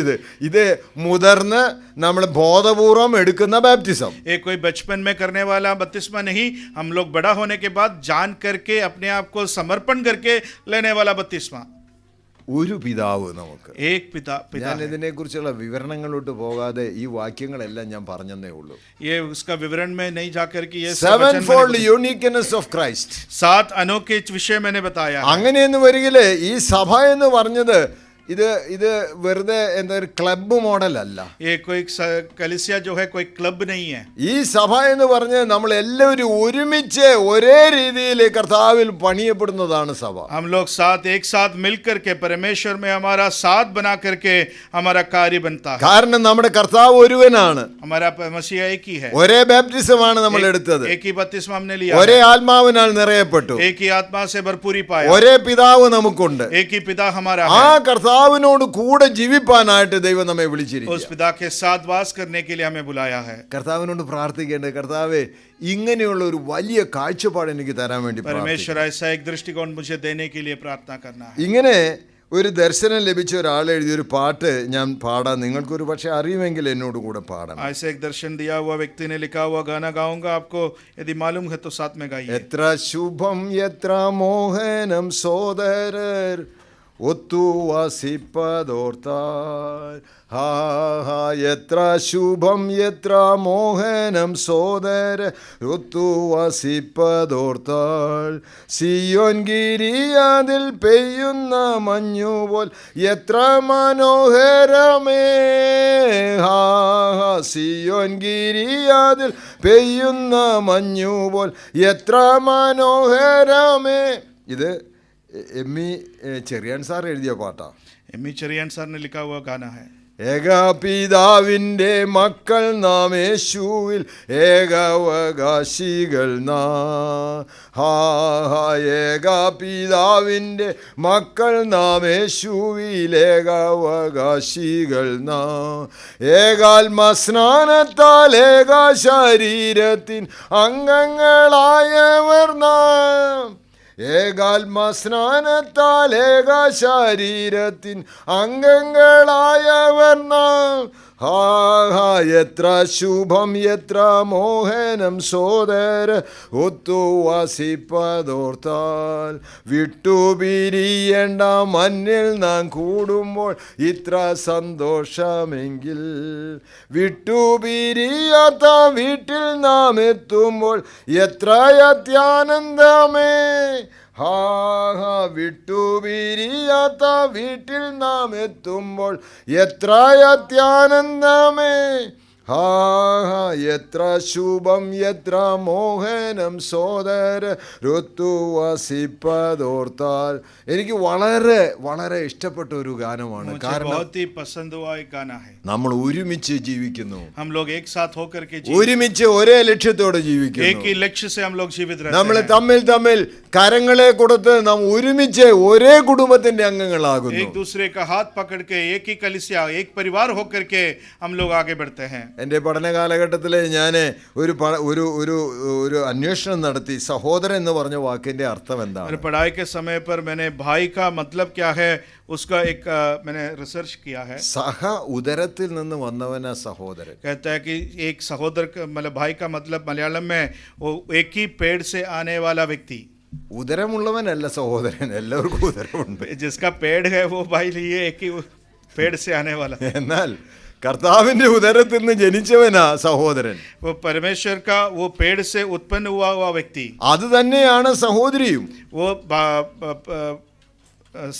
ഇത് മുതിർന്ന് നമ്മൾ ബോധപൂർവം എടുക്കുന്ന ബാപ്റ്റിസം. ये कोई बचपन में करने वाला बपतिस्मा नहीं, हम लोग बड़ा होने के बाद जान करके अपने आप को समर्पण करके लेने वाला बपतिस्मा। ഒരു പിതാവ് നമുക്ക്. एक पिता ഞാൻ है। ഇതിനെക്കുറിച്ചുള്ള വിവരണങ്ങളിലോട്ട് പോകാതെ ഈ വാക്യങ്ങളെല്ലാം ഞാൻ പറഞ്ഞതേ ഉള്ളൂ. ये उसका विवरण में नहीं जाकर कि ये seven fold uniqueness of Christ, 7 अनोखे विषय मैंने बताया है। അങ്ങനെയെന്ന് വരികില് ഈ സഭ എന്ന് പറഞ്ഞത് ഇത് വെറുതെ എന്താ ഒരു ക്ലബ് മോഡൽ അല്ല. ये कोई कलीसिया जो है कोई क्लब नहीं है। ഈ സഭ എന്ന് പറഞ്ഞ് നമ്മൾ എല്ലാവരും ഒരുമിച്ച് ഒരേ രീതിയിൽ കർത്താവിൽ പണിയപ്പെടുന്നതാണ് സഭ. हम लोग एक साथ मिलकर के परमेश्वर में हमारा साथ बना करके हमारा कार्य बनता है। കാരണം നമ്മുടെ കർത്താവ് ഒരുവനാണ്, हमारा मसीहा एक ही है, ഒരേ ബാപ്റ്റിസമാണ് നമ്മൾ എടുത്തത്, एक ही बपतिस्मा हमने लिया ഒരേ है, ആത്മാവിനാൽ നിറയപ്പെട്ടു, एक ही आत्मा से भरपूरी पाया, ഒരേ പിതാവ് നമുക്കുണ്ട്. एक ही पिता हमारा ആ है। കർത്താവിനോട് കൂടെ ജീവിപ്പാനായിട്ട് ദൈവം നമ്മെ വിളിച്ചിരിക്കുന്നു. उस पिता के साथ वास करने के लिए हमें बुलाया है। കർത്താവിനോട് പ്രാർത്ഥിക്കേണ്ടത്, കർത്താവേ ഇങ്ങനെയുള്ള ഒരു വലിയ കാഴ്ചപ്പാട് എനിക്ക് തരാൻ വേണ്ടി പ്രാർത്ഥിക്കുന്നു. परमेश्वर ऐसा एक दृष्टिकोण मुझे देने के लिए प्रार्थना करना है। ഇങ്ങനെ ഒരു ദർശനം ലഭിച്ച ഒരാൾ എഴുതിയൊരു പാട്ട് ഞാൻ പാടാം, നിങ്ങൾക്കൊരു പക്ഷേ അറിയുമെങ്കിൽ എന്നോട് കൂടെ പാടാം. ऐसे एक दर्शन दिया हुआ व्यक्ति ने लिखा हुआ गाना गाऊंगा, आपको यदि मालूम है तो साथ में गाइए। എത്ര ശുഭം എത്ര മോഹനം സോദരർ ഒത്തു വസിപ്പതോർത്താൽ, ഹാ ഹാ എത്ര ശുഭം എത്ര മോഹനം സോദര ഒത്തു വസിപ്പതോർത്താൽ, സിയോൻ ഗിരിയാതിൽ പെയ്യുന്ന മഞ്ഞുപോൽ എത്ര മനോഹരമേ, ഹാ ഹാ സിയോൻ ഗിരിയാതിൽ പെയ്യുന്ന മഞ്ഞുപോൽ എത്ര മനോഹരമേ. ഇത് എമ്മി ചെറിയാൻ സാർ എഴുതിയ പാട്ടാ. एमी चरियान सर ने लिखा हुआ गाना है। ഏകപിതാവിൻ്റെ മക്കൾ നാം യേശുവിൽ ഏകാവകാശികൾ നാം, ഹാ ഹാ ഏകപിതാവിൻ്റെ മക്കൾ നാം യേശുവിൽ ഏകാവകാശികൾ നാം, ഏകാത്മസ്നാനത്താൽ ഏക ശരീരത്തിൻ അംഗങ്ങളായവർ നാം, ഏകാത്മസ്നാനത്താൽ ഏക ശരീരത്തിൻ അംഗങ്ങളായവർ നാം, ഹാ ഹാ എത്ര ശുഭം എത്ര മോഹനം സോദര ഒത്തു വസിപ്പതോർത്താൽ, വിട്ടുപിരിയേണ്ട മണ്ണിൽ നാം കൂടുമ്പോൾ ഇത്ര സന്തോഷമെങ്കിൽ, വിട്ടുപിരിയാത്ത വീട്ടിൽ നാം എത്തുമ്പോൾ എത്ര അത്യാനന്ദമേ, ഹാ ഹാ വിട്ടുപിരിയാത്ത വീട്ടിൽ നാം എത്തുമ്പോൾ എത്ര അത്യാനന്ദമേ, എത്ര ശുഭം എത്ര മോഹനം സോദര ഋതു വസിപ്പതോർത്താൽ. എനിക്ക് വളരെ വളരെ ഇഷ്ടപ്പെട്ട ഒരു ഗാനമാണ്. मुझे കാരണം बहुत ही पसंद हुआ एक गाना है. നമ്മൾ ഒരുമിച്ച് ജീവിക്കുന്നു, हम लोग एक साथ होकर के जीवित, ഒരുമിച്ച് ഒരേ ലക്ഷ്യത്തോടെ एक ജീവിക്കുന്നു. ही लक्ष्य से हम लोग जीवित നമ്മൾ रहते हैं. തമ്മിൽ കരങ്ങളെ കൊടുത്ത് നാം ഒരുമിച്ച് ഒരേ കുടുംബത്തിന്റെ അംഗങ്ങളാകുന്നു. एक दूसरे का हाथ पकड़ के एक ही कलिसिया, एक परिवार होकर के हम लोग आगे बढ़ते हैं. എൻ്റെ പഠന കാലഘട്ടത്തിൽ ഞാൻ ഒരു അന്വേഷണം നടത്തി. സഹോദരൻ എന്ന് പറഞ്ഞ വാക്കിന്റെ അർത്ഥം मेरे എന്താണ്? पढ़ाई के समय पर मैंने भाई का मतलब क्या है उसका एक मैंने रिसर्च किया है. സഹ ഉദരത്തിൽ നിന്ന് വന്നവനാ സഹോദരൻ. कहता है कि एक सहोदर मतलब भाई का मतलब मलयालम में वो एक ही पेड़ से आने वाला व्यक्ति. ഉദരമുള്ളവനല്ല സഹോദരൻ, എല്ലാവർക്കും ഉദരമുണ്ട്. जिसका पेड़ है वो भाई लिए एक ही पेड़ से आने वाला. എന്നാൽ കർത്താവിന്റെ ഉദരത്തിൽ നിന്ന് ജനിച്ചവനാ സഹോദരൻ. वो परमेश्वर का वो पेड़ से उत्पन्न हुआ व्यक्ति, അത് തന്നെയാണ് സഹോദരിയും. वो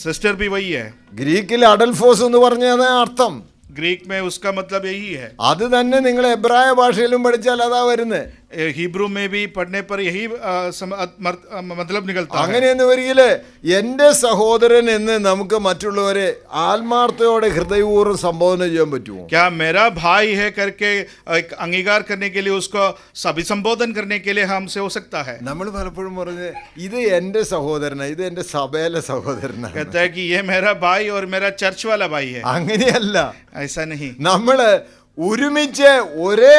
सिस्टर भी वही है. ഗ്രീക്കിൽ അഡൽഫോസ് എന്ന് പറഞ്ഞതാണ് അർത്ഥം. ग्रीक में उसका मतलब यही है. അത് തന്നെ നിങ്ങൾ എബ്രായ ഭാഷയിലും പഠിച്ചാൽ അതാ വരുന്നത്. हिब्रू में भी पढ़ने पर यही मतलब निकलता है. അങ്ങനെയെന്ന് വരികില് എൻ്റെ സഹോദരൻ എന്ന് നമുക്ക് മറ്റുള്ളവരെ ആത്മാർത്ഥയോടെ ഹൃദയപൂർവ്വം സംബോധന ചെയ്യാൻ പറ്റുമോ? क्या मेरा भाई है करके एक अंगीकार करने के लिए उसको सभी संबोधन करने के लिए हमसे हो सकता है. നമ്മൾ പലപ്പോഴും പറഞ്ഞ് ഇത് എൻ്റെ സഹോദരനാ, ഇത് എൻ്റെ സഭയിലെ സഹോദരനാ. कहता है कि ये मेरा भाई और मेरा चर्च वाला भाई है. അങ്ങനെയല്ല. ऐसा नहीं. നമ്മള് ഒരുമിച്ച് ഒരേ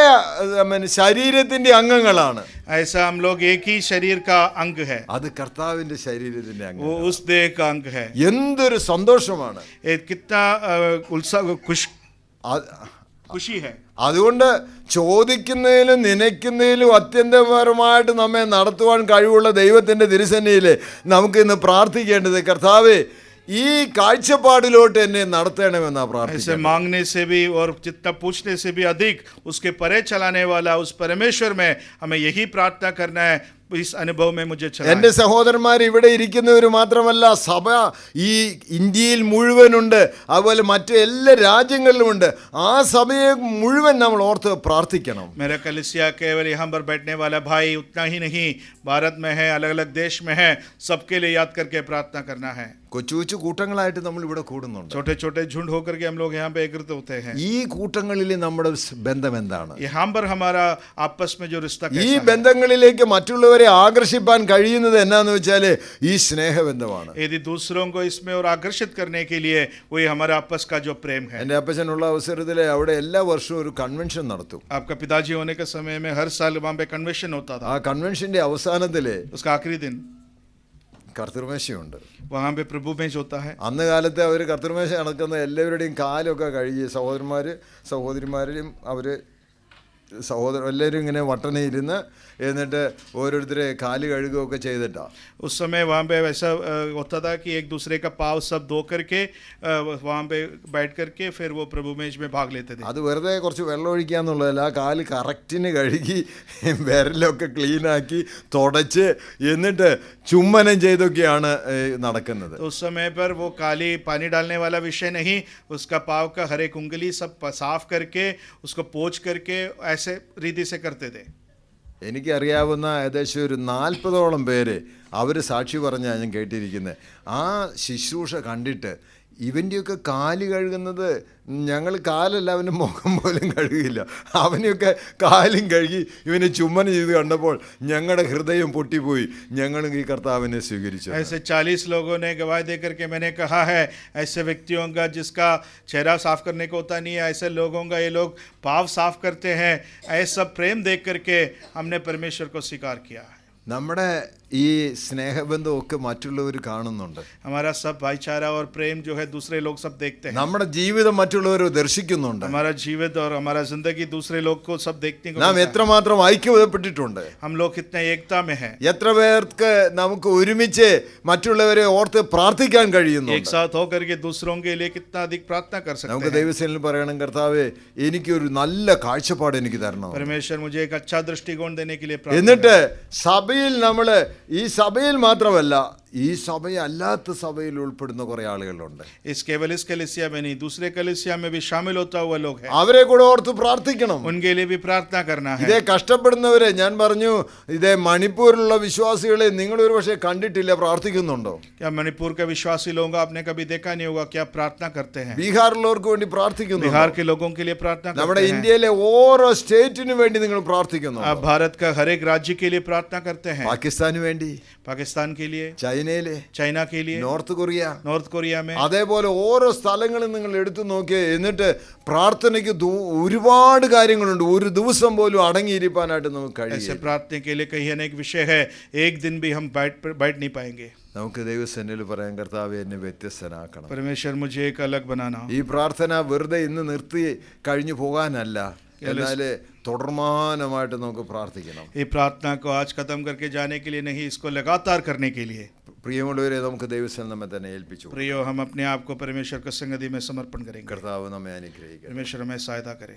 ശരീരത്തിന്റെ അംഗങ്ങളാണ്. ऐसा हम लोग एक ही शरीर का अंग है. അത് കർത്താവിന്റെ ശരീരത്തിന്റെ वो അംഗം. उस देह का अंग है. എന്തൊരു സന്തോഷമാണ്. कितना उत्साह അത് खुशी है. അതുകൊണ്ട് ചോദിക്കുന്നതിലും നനയ്ക്കുന്നതിലും അത്യന്തപരമായിട്ട് നമ്മെ നടത്തുവാൻ കഴിവുള്ള ദൈവത്തിന്റെ തിരുസന്നിധിയിൽ നമുക്ക് ഇന്ന് പ്രാർത്ഥിക്കേണ്ടത്, കർത്താവേ ഈ കാഴ്ചപ്പാടിലോട്ട് എന്നെ നടത്തണമെന്നാ ऐसे പ്രാർത്ഥിക്കുന്നത്. मांगने से भी और जितना पूछने से भी अधिक उसके परे चलाने वाला उस परमेश्वर में हमें यही प्रार्थना करना है. इस अनुभव में मुझे चला. എൻ്റെ സഹോദരന്മാർ ഇവിടെ ഇരിക്കുന്നവർ മാത്രമല്ല, സഭ ഈ ഇന്ത്യയിൽ മുഴുവനുണ്ട്, അതുപോലെ മറ്റു എല്ലാ രാജ്യങ്ങളിലുമുണ്ട്. ആ സഭയെ മുഴുവൻ നമ്മൾ ഓർത്ത് പ്രാർത്ഥിക്കണം. मेरा कलिसिया केवल यहाँ पर बैठने वाला भाई उतना ही नहीं, भारत में है, अलग अलग देश में है, सबके लिए याद करके प्रार्थना करना है. കൊച്ചു കൊച്ചു കൂട്ടങ്ങളായിട്ട് നമ്മൾ ഇവിടെ കൂടുന്നുണ്ട്. छोटे छोटे झुंड होकर के हम लोग यहाँ पे एकत्रित होते हैं. ഈ കൂട്ടങ്ങളിൽ നമ്മുടെ ബന്ധം എന്താണ്? यहाँ पर हमारा आपस में जो रिश्ता ഈ कैसा है? ബന്ധങ്ങളിലേക്ക് മറ്റുള്ളവരെ ആകർഷിപ്പാൻ കഴിയുന്നത് എന്നാന്ന് വെച്ചാല് ഈ സ്നേഹബന്ധമാണ്. यदि दूसरों को इसमें और आकर्षित करने के लिए वही हमारा आपस का जो प्रेम है. എൻ്റെ അപ്പച്ചനുള്ള അവസരത്തിൽ അവിടെ എല്ലാ വർഷവും ഒരു കൺവെൻഷൻ നടത്തും. आपका पिताजी होने के समय में हर साल वहाँ पे कन्वेंशन होता था. ആ കൺവെൻഷന്റെ അവസാനത്തില് उसका आखिरी दिन കർത്തൃമേശയുണ്ട്. वहाँ पे प्रभु मेज होता है. അന്ന് കാലത്ത് അവർ കർത്തൃമേശ നടക്കുന്ന എല്ലാവരുടെയും കാലൊക്കെ കഴുകി സഹോദരിമാരും അവർ എല്ലാവരും ഇങ്ങനെ വട്ടനെ ഇരുന്ന് എന്നിട്ട് ഓരോരുത്തരെ കാല് കഴുകുകയൊക്കെ ചെയ്തിട്ടാണ്. उस समय वहाँ पे वैसा होता था कि एक दूसरे का पाँव सब धो करके वहाँ पे बैठ करके फिर वो प्रभु मेज में भाग लेते थे. അത് വെറുതെ കുറച്ച് വെള്ളം ഒഴിക്കാന്നുള്ളതല്ല, ആ കാല് കറക്റ്റിന് കഴുകി വിരലൊക്കെ ക്ലീനാക്കി തുടച്ച് എന്നിട്ട് ചുമ്മനം ചെയ്തൊക്കെയാണ് നടക്കുന്നത്. तो उस समय पर वो काली पानी डालने वाला विषय नहीं, उसका पाँव का हर एक उंगली सब साफ करके उसको पोंछ करके ऐसे रीति से करते थे. എനിക്കറിയാവുന്ന ഏകദേശം ഒരു 40ഓളം പേര് അവർ സാക്ഷി പറഞ്ഞാൽ ഞാൻ കേട്ടിരിക്കുന്നത്. ആ ശുശ്രൂഷ കണ്ടിട്ട് ഇവൻ്റെയൊക്കെ കാല് കഴുകുന്നത്, ഞങ്ങൾ കാലല്ല അവൻ്റെ മുഖം പോലും കഴുകില്ല, അവനെയൊക്കെ കാലും കഴുകി ഇവനെ ചുമ്മനം ചെയ്ത് കണ്ടപ്പോൾ ഞങ്ങളുടെ ഹൃദയം പൊട്ടിപ്പോയി. ഞങ്ങളും ഈ കർത്താവിനെ സ്വീകരിച്ചു. ऐसे 40 लोगों ने गवाही दे करके मैंने कहा है, ऐसे व्यक्तियों का जिसका चेहरा साफ करने को होता नहीं है, ऐसे लोगों का ये लोग पाँव साफ करते हैं. ऐसा प्रेम देख करके हमने परमेश्वर को स्वीकार किया है. നമ്മുടെ ഈ സ്നേഹബന്ധമൊക്കെ മറ്റുള്ളവർ കാണുന്നുണ്ട്. हमारा सब भाईचारा और प्रेम जो है दूसरे लोग सब देखते हैं. നമ്മുടെ ജീവിതം മറ്റുള്ളവർ ദർശിക്കുന്നുണ്ട്. हमारा जीवित और हमारा जिंदगी दूसरे लोग को सब देखने को നാം मिलता है. എത്രമാത്രം ഐക്യപ്പെട്ടിട്ടുണ്ട്. हम लोग कितने एकता में हैं. എത്ര പേർക്ക് നമുക്ക് ഒരുമിച്ച് മറ്റുള്ളവരെ ഓർത്ത് പ്രാർത്ഥിക്കാൻ കഴിയുന്നു. एक साथ होकर के दूसरों के लिए कितना अधिक प्रार्थना कर सकते നമുക്ക് हैं. ദൈവസേനയിൽ പറയണം, കർത്താവേ എനിക്കൊരു നല്ല കാഴ്ചപ്പാട് എനിക്ക് തരണം. परमेश्वर मुझे एक अच्छा दृष्टिकोण देने के लिए प्रार्थना എന്നിട്ട് സഭയിൽ നമ്മൾ ഈ സഭയിൽ മാത്രമല്ല ഈ സഭയല്ലാത്ത സഭയിൽ ഉൾപ്പെടുന്ന കുറെ ആളുകളുണ്ട്. इस केवल इस कलीसिया में नहीं, दूसरे कलीसिया में भी शामिल होता हुआ लोग हैं, അവരെ കൂടെ ഓർത്ത് പ്രാർത്ഥിക്കണം. उनके लिए भी प्रार्थना करना है. ഇതേ കഷ്ടപ്പെടുന്നവരെ ഞാൻ പറഞ്ഞു, ഇതേ മണിപ്പൂരിലുള്ള വിശ്വാസികളെ നിങ്ങൾ ഒരു പക്ഷേ കണ്ടിട്ടില്ല, പ്രാർത്ഥിക്കുന്നുണ്ടോ? क्या मणिपुर के विश्वासी लोगों को आपने कभी देखा नहीं होगा, क्या प्रार्थना करते हैं? ബീഹാറിലുള്ളവർക്ക് വേണ്ടി പ്രാർത്ഥിക്കുന്നു. बिहार के लोगों के लिए प्रार्थना നമ്മുടെ करते हैं. ഇന്ത്യയിലെ ഓരോ സ്റ്റേറ്റിനു വേണ്ടി നിങ്ങൾ പ്രാർത്ഥിക്കുന്നു. आप भारत का हर एक राज्य के लिए प्रार्थना करते हैं. പാകിസ്ഥാന് വേണ്ടി, पाकिस्तान के लिए, ചൈനയിലെ, चाइना के लिए, നോർത്ത് കൊറിയ, नॉर्थ कोरिया में. അതേപോലെ ഓരോ സ്ഥലങ്ങളും നിങ്ങൾ എടുത്തു നോക്കിയേ. എന്നിട്ട് പ്രാർത്ഥനയ്ക്ക് ഒരുപാട് കാര്യങ്ങളുണ്ട്. ഒരു ദിവസം പോലും അടങ്ങിയിരിക്കാനായിട്ട് നമുക്ക് ऐसे കഴിയില്ല. प्रार्थना के लिए कहीं अनेक विषय है, एक दिन भी हम बैठ नहीं पाएंगे. നമുക്ക് ദൈവസന്നിധിയിൽ പറയാൻ, കർത്താവേ എന്നെ വ്യത്യസ്തനാക്കണം. परमेश्वर मुझे एक अलग बनाना. ഈ പ്രാർത്ഥന വെറുതെ ഇന്ന് നിർത്തി കഴിഞ്ഞു പോകാനല്ല, എന്നാൽ തുടർമാനമായിട്ട് നമുക്ക് പ്രാർത്ഥിക്കണം. ये प्रार्थना को आज खत्म करके जाने के लिए नहीं, इसको लगातार करने के लिए. പ്രിയമുള്ളവരെ, നമുക്ക് ദൈവസന്നിധിയിൽ നമ്മെ തന്നെ ഏൽപ്പിച്ചു. प्रियो, हम अपने आप को परमेश्वर की संगति में समर्पण करेंगे. കർത്താവ് നമ്മെ അനുഗ്രഹിക്കട്ടെ. परमेश्वर हमें सहायता करे.